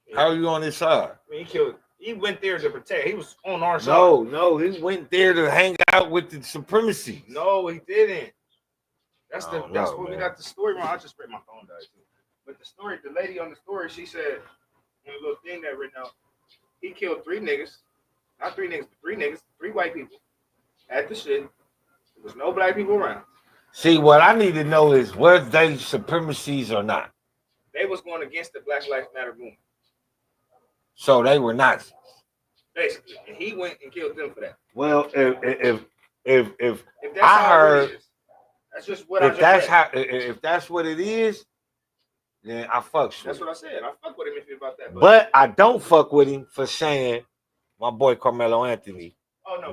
Yeah. How are you on his side? I mean, he went there to protect. He was on our side. No, he went there to hang out with the supremacy. No, he didn't. That's what man. We got the story wrong. I just read my phone died too. But the story, the lady on the story, she said in a little thing that written out, he killed 3 niggas. Not 3 niggas, but 3 niggas, 3 white people at the shit. There was no black people around. See, what I need to know is, was they supremacies or not? They was going against the Black Lives Matter movement. So they were Nazis. Basically. And he went and killed them for that. Well, if that's I heard, it is, that's just what I just read. If that's what it is, then I fuck with him. That's what I said. I fuck with him if you're about that. But I don't fuck with him for saying my boy Carmelo Anthony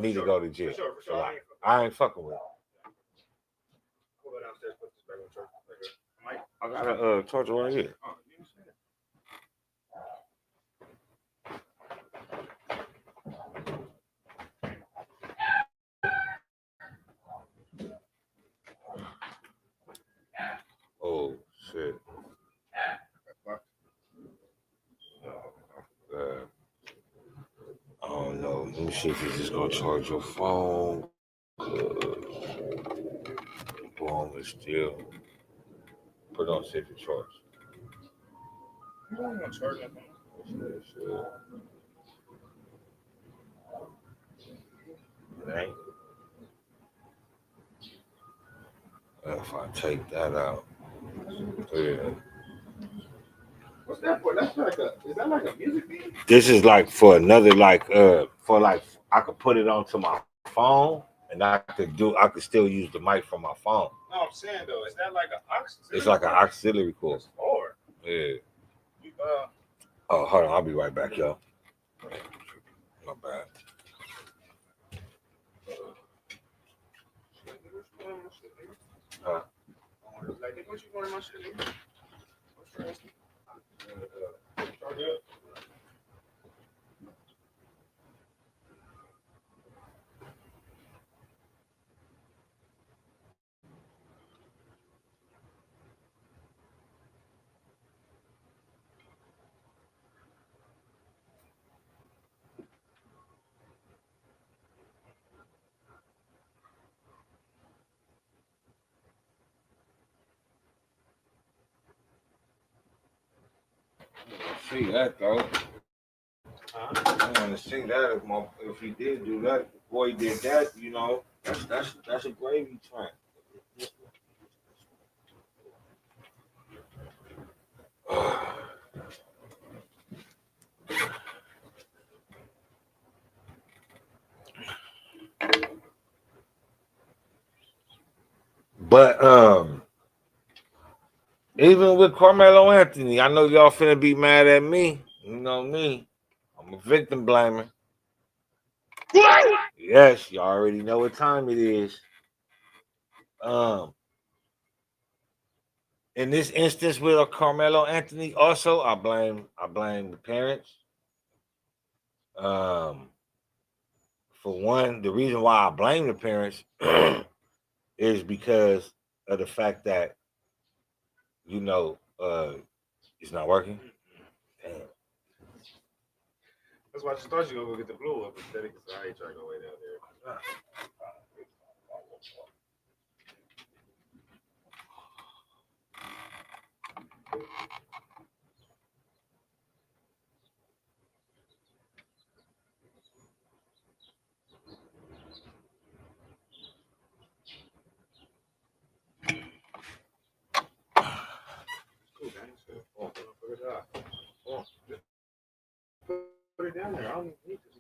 need to go to jail. For sure. I ain't fucking with him. We'll go downstairs, put this back on church. Mike? I got a charger right here. Oh shit. I don't know. Let me see if you're just gonna charge your phone. Boom, it's still. Put on safe charge. You don't want to charge that phone. Right? If I take that out, yeah. What's that for? Is that like a music beat? This is like for another, I could put it onto my phone and I could still use the mic from my phone. No, I'm saying though, is that like an auxiliary? It's like an auxiliary cord. That's hard. Yeah. Oh, hold on, I'll be right back, y'all. My bad. Huh? Like, what you want my shit? See that though. I want to see that if he did do that. Boy did that, you know. That's a gravy train. But even with Carmelo Anthony, I know y'all finna be mad at me. You know me. I'm a victim blamer. What? Yes, you already know what time it is. In this instance with Carmelo Anthony, also I blame the parents. For one, the reason why I blame the parents is because of the fact that you know it's not working. Damn. That's why I just thought you were gonna go get the blue up instead of because I ain't trying to go way down there. Cool, gang. Oh, put it out. Oh, put it down there. I don't even need this.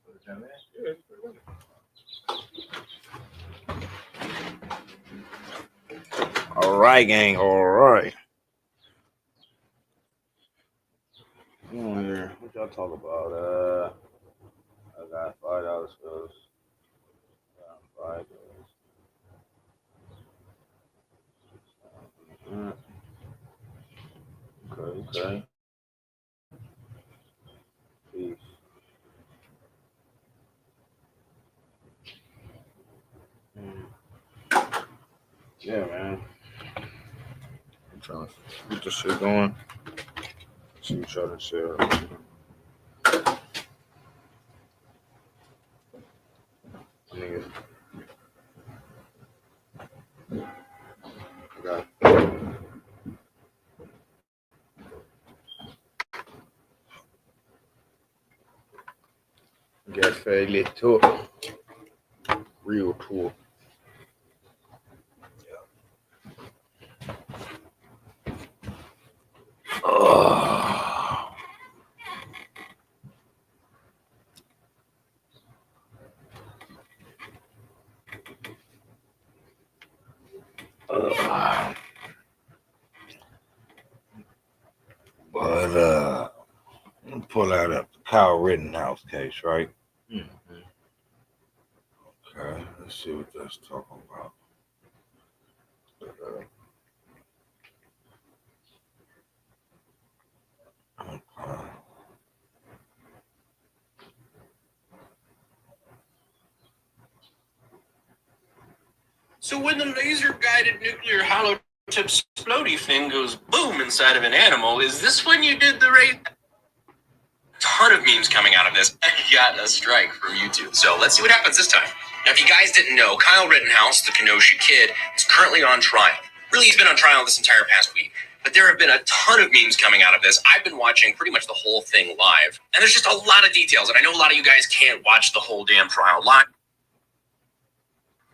Put it down there. Yeah, just put it down there. All right, gang. All right. What y'all talk about? I got $5 bills. $5. Okay. Peace. Yeah, man. I'm trying to get this shit going. See what y'all to share. Nigga. Got fairly tour. Real tour. But pull that up. The Kyle Rittenhouse case, right? Mm-hmm. Okay, let's see what that's talking about. Okay. So when the laser-guided nuclear hollow tip explodey thing goes boom inside of an animal, is this when you did the raid? Ton of memes coming out of this. I got a strike from YouTube. So let's see what happens this time. Now, if you guys didn't know, Kyle Rittenhouse, the Kenosha kid, is currently on trial. Really, he's been on trial this entire past week. But there have been a ton of memes coming out of this. I've been watching pretty much the whole thing live. And there's just a lot of details. And I know a lot of you guys can't watch the whole damn trial live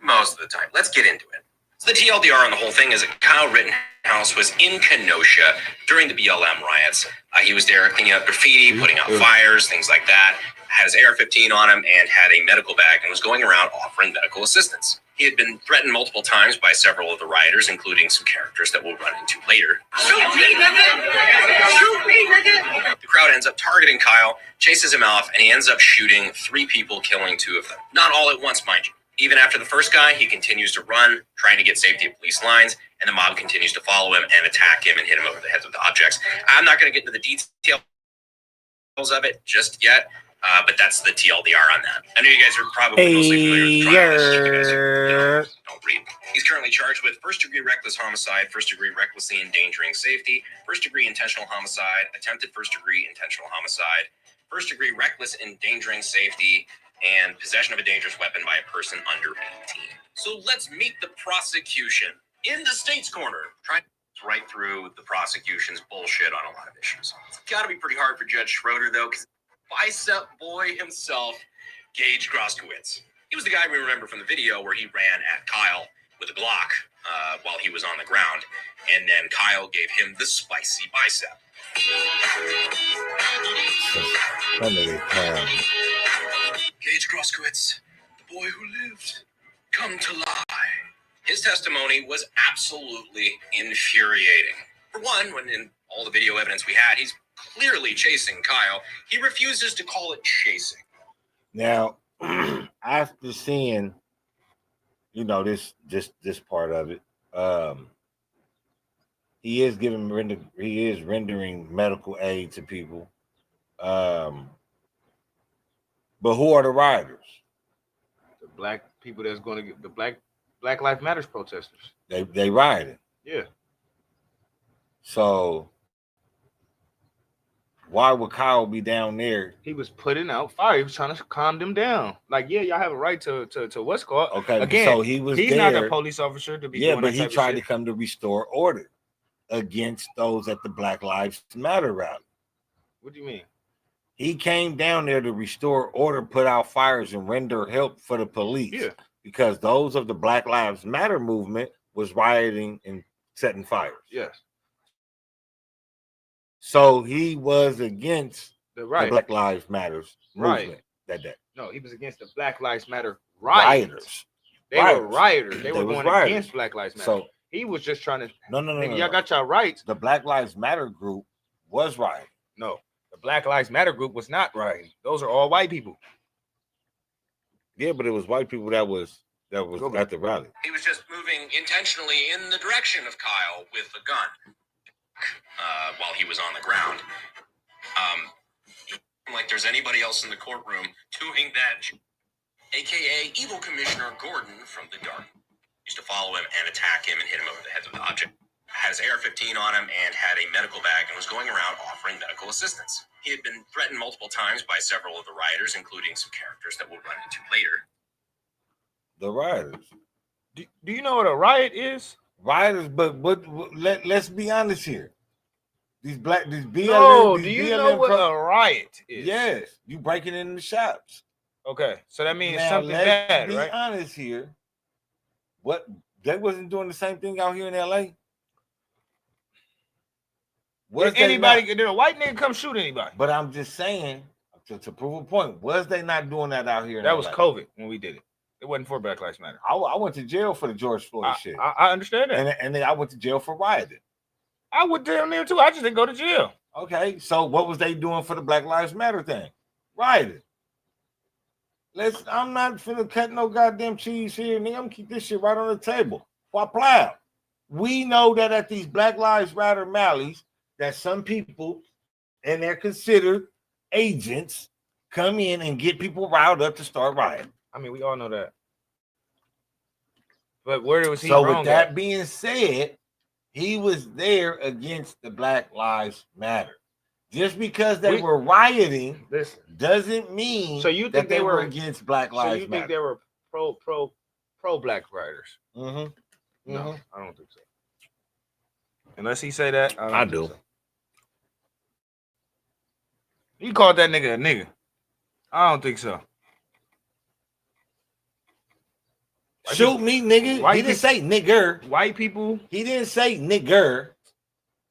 most of the time. Let's get into it. So the TLDR on the whole thing is that Kyle Rittenhouse was in Kenosha during the BLM riots. He was there cleaning up graffiti, putting out fires, things like that. Had his AR-15 on him and had a medical bag and was going around offering medical assistance. He had been threatened multiple times by several of the rioters, including some characters that we'll run into later. Shoot me, nigga! Shoot me, nigga! The crowd ends up targeting Kyle, chases him off, and he ends up shooting 3 people, killing 2 of them. Not all at once, mind you. Even after the first guy, he continues to run, trying to get safety at police lines, and the mob continues to follow him and attack him and hit him over the heads with objects. I'm not going to get into the details of it just yet, but that's the TLDR on that. I know you guys are probably mostly familiar with the trial. You guys don't read. He's currently charged with first-degree reckless homicide, first-degree recklessly endangering safety, first-degree intentional homicide, attempted first-degree intentional homicide, first-degree reckless endangering safety, and possession of a dangerous weapon by a person under 18. So let's meet the prosecution. In the state's corner, right through the prosecution's bullshit on a lot of issues. It's got to be pretty hard for Judge Schroeder, though, because bicep boy himself, Gage Groskowitz. He was the guy we remember from the video where he ran at Kyle with a Glock while he was on the ground, and then Kyle gave him the spicy bicep. Gage Groskowitz, the boy who lived, come to lie. His testimony was absolutely infuriating. For one, when in all the video evidence we had, he's clearly chasing Kyle. He refuses to call it chasing. Now, after seeing, you know, this part of it, he is rendering medical aid to people. But who are the rioters? The black people that's going to get the Black Lives Matters protesters. They rioted. Yeah. So why would Kyle be down there? He was putting out fire. He was trying to calm them down. Like, yeah, y'all have a right to what's called. Okay. Again, so he's not there. a police officer to be. Yeah, doing but that he type of tried shit. to come to restore order against those at the Black Lives Matter rally. What do you mean? He came down there to restore order, put out fires, and render help for the police. Yeah. Because those of the Black Lives Matter movement was rioting and setting fires. Yes. So he was against The the Black Lives Matters movement that day. No, he was against the Black Lives Matter Rioters. They were rioters. They were was going rioters. against Black Lives Matter. So he was just trying to. no. Y'all got y'all rights. The Black Lives Matter group was rioting. No, the Black Lives Matter group was not rioting. Those are all white people. Yeah, but it was white people that was at the rally. He was just moving intentionally in the direction of Kyle with a gun while he was on the ground. Like there's anybody else in the courtroom doing that, aka Evil Commissioner Gordon from the Dark. Used to follow him and attack him and hit him over the head with an object. Had his AR-15 on him and had a medical bag and was going around offering medical assistance. He had been threatened multiple times by several of the rioters, including some characters that we'll run into later. The rioters. Do you know what a riot is? Rioters, but let's be honest here. These BLM. No, these do you BLM know what a riot is? Yes, you breaking in the shops. Okay, so that means Now, something let's bad, be right? honest here. What, they wasn't doing the same thing out here in LA? Did anybody, did a white nigga come shoot anybody? But I'm just saying, to prove a point, was they not doing that out here in That LA? was COVID when we did it. It wasn't for Black Lives Matter. I went to jail for the George Floyd shit. I understand that. And then I went to jail for rioting. I would down there too. I just didn't go to jail. Okay, so what was they doing for the Black Lives Matter thing? Rioting. I'm not finna cut no goddamn cheese here, nigga. I'm gonna keep this shit right on the table. Why plow? We know that at these Black Lives Matter rallies, that some people, and they're considered agents, come in and get people riled up to start rioting. I mean, we all know that. But where was he so wrong with that at? being said, he was there against the Black Lives Matter. Just because they were rioting doesn't mean so you think that they were were against Black Lives Matter. So you think they were pro Black rioters? Mm-hmm. No, I don't think so. Unless he say that, I do. So. You called that nigga a nigga? I don't think so. Shoot me, nigga. He didn't say nigger. White people. He didn't say nigger.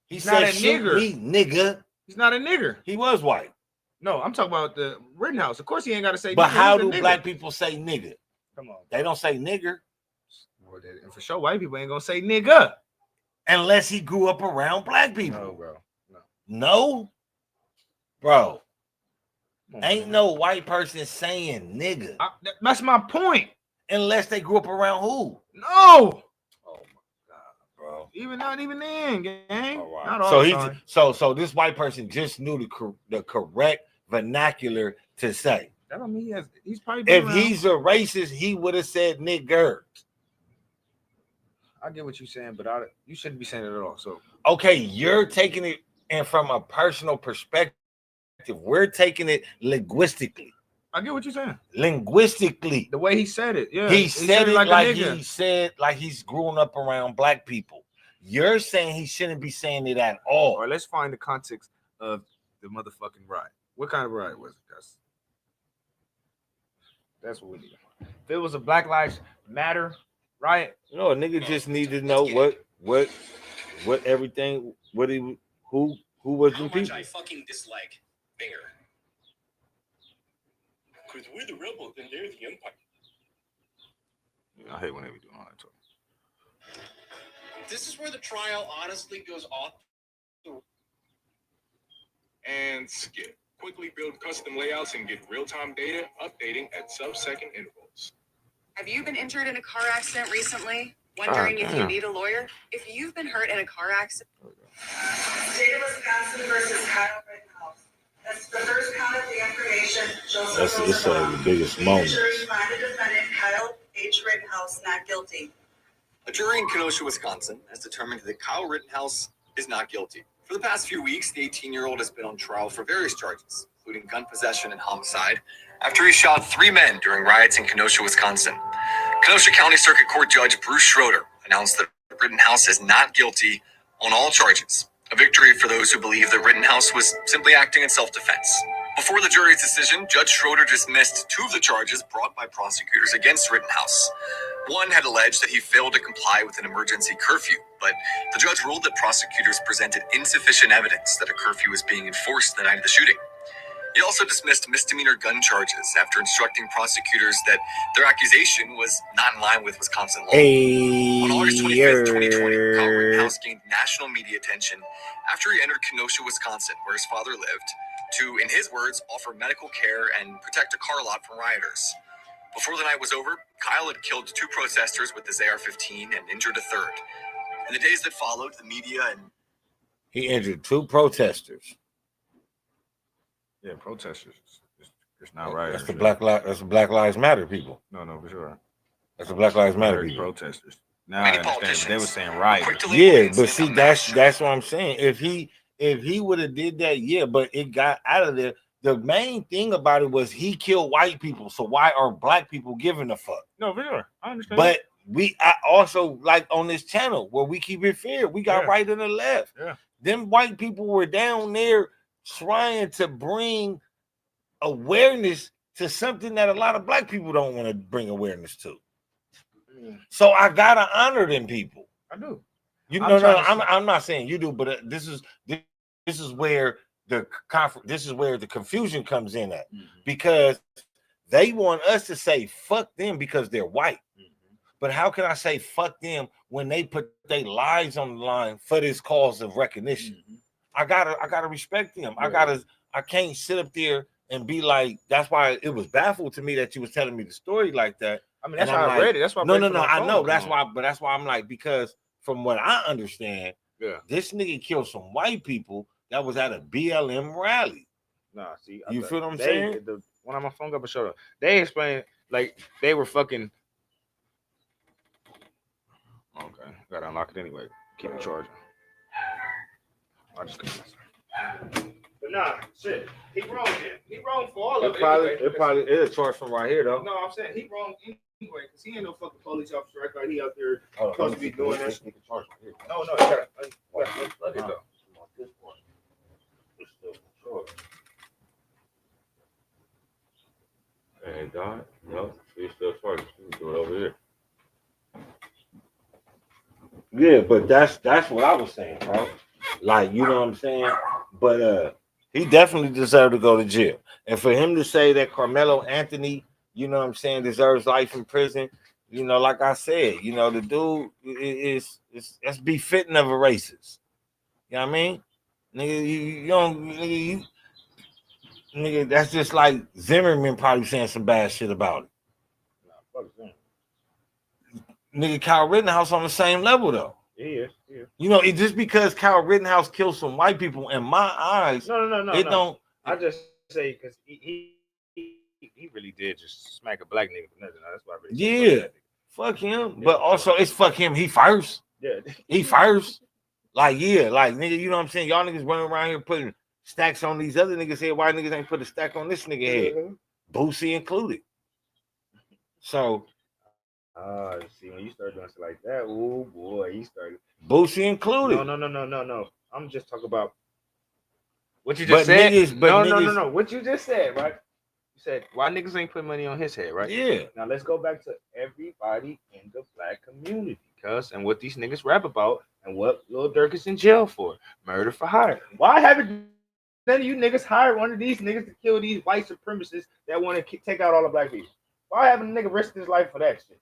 He said shoot me, nigga. He's not a nigger. He was white. No, I'm talking about the Rittenhouse. Of course, he ain't got to say. But nigga. how He's a do nigga. black people say nigga? Come on, they don't say nigger. Well, and for sure, white people ain't gonna say nigga unless he grew up around black people. No, bro. No, bro. On, ain't man. No white person saying nigga. That's my point. Unless they grew up around who? No. Oh my god, bro. Not even then, gang. All right. Not all the time. So this white person just knew the correct vernacular to say. That don't mean he's probably. If he's a racist, he would have said nigger. I get what you're saying, but you shouldn't be saying it at all. So okay, you're taking it and from a personal perspective. We're taking it linguistically. I get what you're saying. Linguistically, the way he said it, yeah, he said it like he said like he's grown up around black people. You're saying he shouldn't be saying it at All all. right, let's find the context of the motherfucking riot. What kind of riot was it? That's what we need to find. If it was a Black Lives Matter riot, No, a nigga just need to know what everything, what he, who was How the much people. I fucking dislike Binger. Because we're the rebels and they're the empire. I hate when they be doing all that talk. This is where the trial honestly goes off. And skip. Quickly build custom layouts and get real-time data updating at sub-second intervals. Have you been injured in a car accident recently? Wondering if you need a lawyer? If you've been hurt in a car accident. State of Wisconsin versus Kyle Rittenhouse. That's the first count of the information. That's the biggest The moment. jury find the defendant Kyle H. Rittenhouse not guilty. A jury in Kenosha, Wisconsin, has determined that Kyle Rittenhouse is not guilty. For the past few weeks, the 18-year-old has been on trial for various charges, including gun possession and homicide, after he shot 3 men during riots in Kenosha, Wisconsin. Kenosha County Circuit Court Judge Bruce Schroeder announced that Rittenhouse is not guilty on all charges, a victory for those who believe that Rittenhouse was simply acting in self-defense. Before the jury's decision, Judge Schroeder dismissed 2 of the charges brought by prosecutors against Rittenhouse. One had alleged that he failed to comply with an emergency curfew, but the judge ruled that prosecutors presented insufficient evidence that a curfew was being enforced the night of the shooting. He also dismissed misdemeanor gun charges after instructing prosecutors that their accusation was not in line with Wisconsin law. On August 25th, 2020, Kyle Rittenhouse gained national media attention after he entered Kenosha, Wisconsin, where his father lived, to, in his words, offer medical care and protect a car lot from rioters. Before the night was over, Kyle had killed 2 protesters with his AR-15 and injured a third. In the days that followed, the media and He injured 2 protesters. Yeah, protesters. It's not right. That's the That's the Black Lives Matter people. No, for sure. That's the Black Lives Matter people. Protesters. Now I understand. They were saying rioters. Yeah, but see, that's what I'm saying. If he would have did that, yeah, but it got out of there. The main thing about it was he killed white people. So why are black people giving a fuck? No, for sure. I understand. But I also like on this channel where we keep it fair. We got right and the left. Yeah. Them white people were down there trying to bring awareness to something that a lot of black people don't want to bring awareness to. So I gotta honor them people. I do. I'm not saying you do, but this is where this is where the confusion comes in at, because they want us to say fuck them because they're white. But how can I say fuck them when they put their lives on the line for this cause of recognition? I gotta respect them. I can't sit up there and be like, that's why it was baffled to me that you was telling me the story like that. I mean, that's how I read it. That's why. No, I know. That's why I'm like, because from what I understand, this nigga killed some white people that was at a BLM rally. Nah, see, you feel what I'm saying? When I'm on phone up and shut up, they explained like they were fucking. Okay, gotta unlock it anyway. Keep it charging. I just couldn't. But nah, shit. He wrong here. He wrong for all of it. It'll charge from right here though. No, I'm saying he wrong anyway because he ain't no fucking police officer. Right? Like he out there supposed to be doing that. No, you gotta plug it though. And God, no, it's still charging. You can do it over here. Yeah, but that's what I was saying, bro. Like, you know what I'm saying? But he definitely deserved to go to jail. And for him to say that Carmelo Anthony, you know what I'm saying, deserves life in prison, you know, like I said, you know, the dude is that's befitting of a racist. You know what I mean? Nigga, that's just like Zimmerman probably saying some bad shit about it. Nigga, Kyle Rittenhouse on the same level though. Yeah. You know, it just because Kyle Rittenhouse killed some white people in my eyes. No. I just say because he really did just smack a black nigga for nothing. That's why I really fuck him. But also it's fuck him. He first. Yeah. He first. Like nigga, you know what I'm saying? Y'all niggas running around here putting stacks on these other niggas' head. Why niggas ain't put a stack on this nigga head? Boosie included. So See, when you start doing shit like that, oh boy, you start. Boosie included. No. I'm just talking about what you But just said. niggas, but No. niggas, What you just said, right? You said why niggas ain't put money on his head, right? yeah. Now let's go back to everybody in the black community, cuz, and what these niggas rap about, and what Lil Durk is in jail for, murder for hire. Why haven't none of you niggas hired one of these niggas to kill these white supremacists that want to take out all the black people? Why haven't a nigga risked his life for that shit?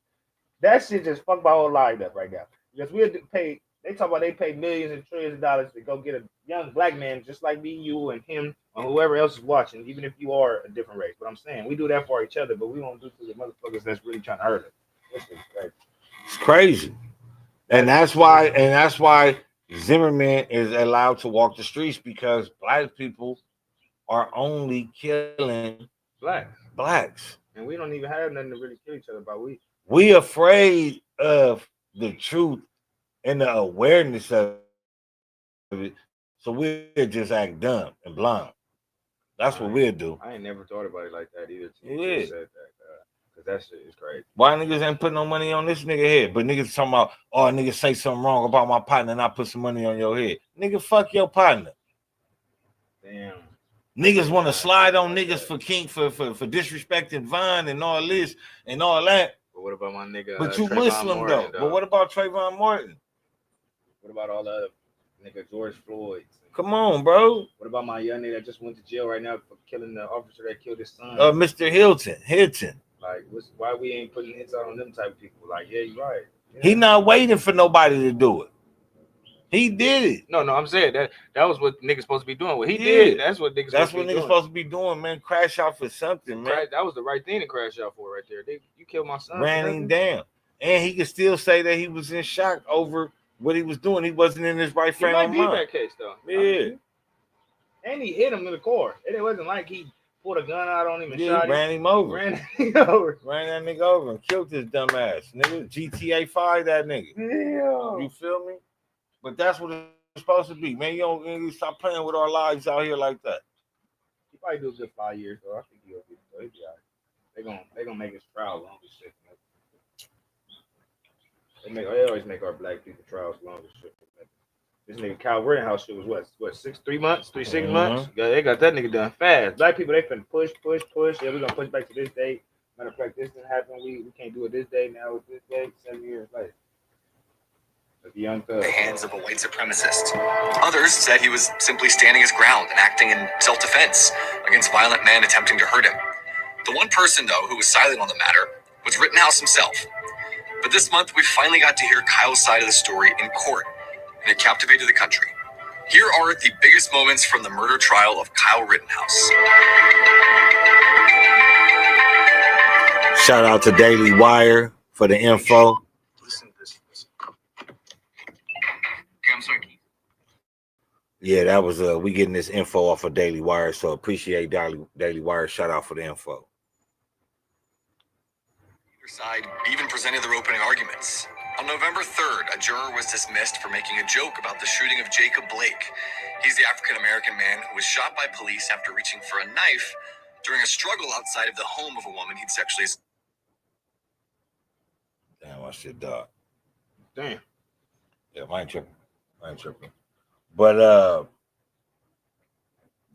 That shit just fucked my whole life up right now. Because we had to pay, they talk about they pay millions and trillions of dollars to go get a young black man just like me, you, and him, or whoever else is watching, even if you are a different race. But I'm saying we do that for each other, but we don't do it to the motherfuckers that's really trying to hurt us. This is crazy. It's crazy. And that's why Zimmerman is allowed to walk the streets, because black people are only killing blacks. And we don't even have nothing to really kill each other about. We afraid of the truth and the awareness of it, so we'll just act dumb and blind. That's what we'll do. I ain't never thought about it like that either. Yeah. Said that, cause that shit is crazy. Why niggas ain't putting no money on this nigga head? But niggas talking about, oh, niggas say something wrong about my partner and I put some money on your head. Nigga, fuck your partner. Damn. Niggas want to slide on niggas for disrespecting Vine and all this and all that. But what about my nigga? But you Trayvon Muslim Martin, though. But what about Trayvon Martin? What about all the other nigga George Floyd? Come on, bro. What about my young nigga that just went to jail right now for killing the officer that killed his son? Mr. Hilton. Like, why we ain't putting hits out on them type of people? Like, yeah, you're right. Yeah. He not waiting for nobody to do it. He did it. No, I'm saying that was what niggas supposed to be doing. What he did, that's what niggas. That's what niggas supposed to be doing, man. Crash out for something, man. That was the right thing to crash out for right there. You killed my son. Ran him down, and he could still say that he was in shock over what he was doing. He wasn't in his right frame of mind. He might be that case though. Yeah. And he hit him in the core. It wasn't like he pulled a gun out on him and shot him. Ran him over. Ran that nigga over And killed his dumb ass. Nigga, GTA 5 that nigga. Yeah. You feel me? But that's what it's supposed to be. Man, you don't stop playing with our lives out here like that. He probably do a good 5 years though. I think he'll be all right. They gonna make his trial long as shit. They always make our black people trials long as shit. This nigga Kyle Rittenhouse shit was what 6 months? 6 months? Yeah, they got that nigga done fast. Black people, they finna push. Yeah, we're gonna push back to this date. Matter of fact, this didn't happen. We can't do it this day. Now it's this day, 7 years later. The young thug. The hands of a white supremacist. Others said he was simply standing his ground and acting in self-defense against violent men attempting to hurt him. The one person, though, who was silent on the matter was Rittenhouse himself. But this month, we finally got to hear Kyle's side of the story in court, and it captivated the country. Here are the biggest moments from the murder trial of Kyle Rittenhouse. Shout out to Daily Wire for the info. Listen to this. Yeah, that was we getting this info off of Daily Wire, so appreciate Daily Wire. Shout out for the info. Either side even presented their opening arguments. On November 3rd, a juror was dismissed for making a joke about the shooting of Jacob Blake. He's the African-American man who was shot by police after reaching for a knife during a struggle outside of the home of a woman he'd sexually. Damn, I should die. Damn. Yeah, I ain't tripping. But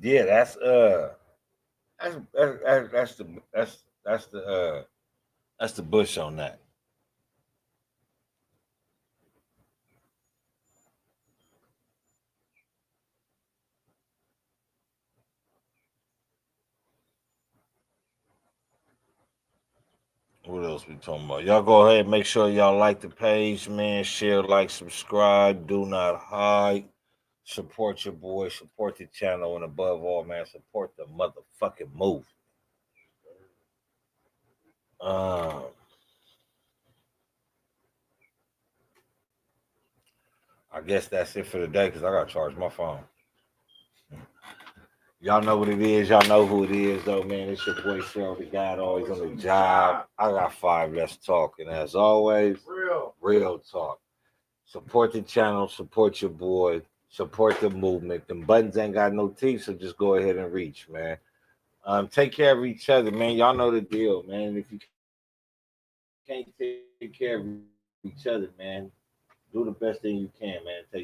yeah, that's the Bush on that. What else we talking about? Y'all go ahead and make sure y'all like the page, man. Share, like, subscribe. Do not hide. Support your boy. Support the channel. And above all, man, support the motherfucking move. I guess that's it for the day because I got to charge my phone. Y'all know what it is. Y'all know who it is, though, man. It's your boy, Cheryl, the guy always on the job. I got 5. Let's talk. And as always, real talk. Support the channel. Support your boy. Support the movement. Them buttons ain't got no teeth, so just go ahead and reach, man. Take care of each other, man. Y'all know the deal, man. If you can't take care of each other, man. Do the best thing you can, man. Take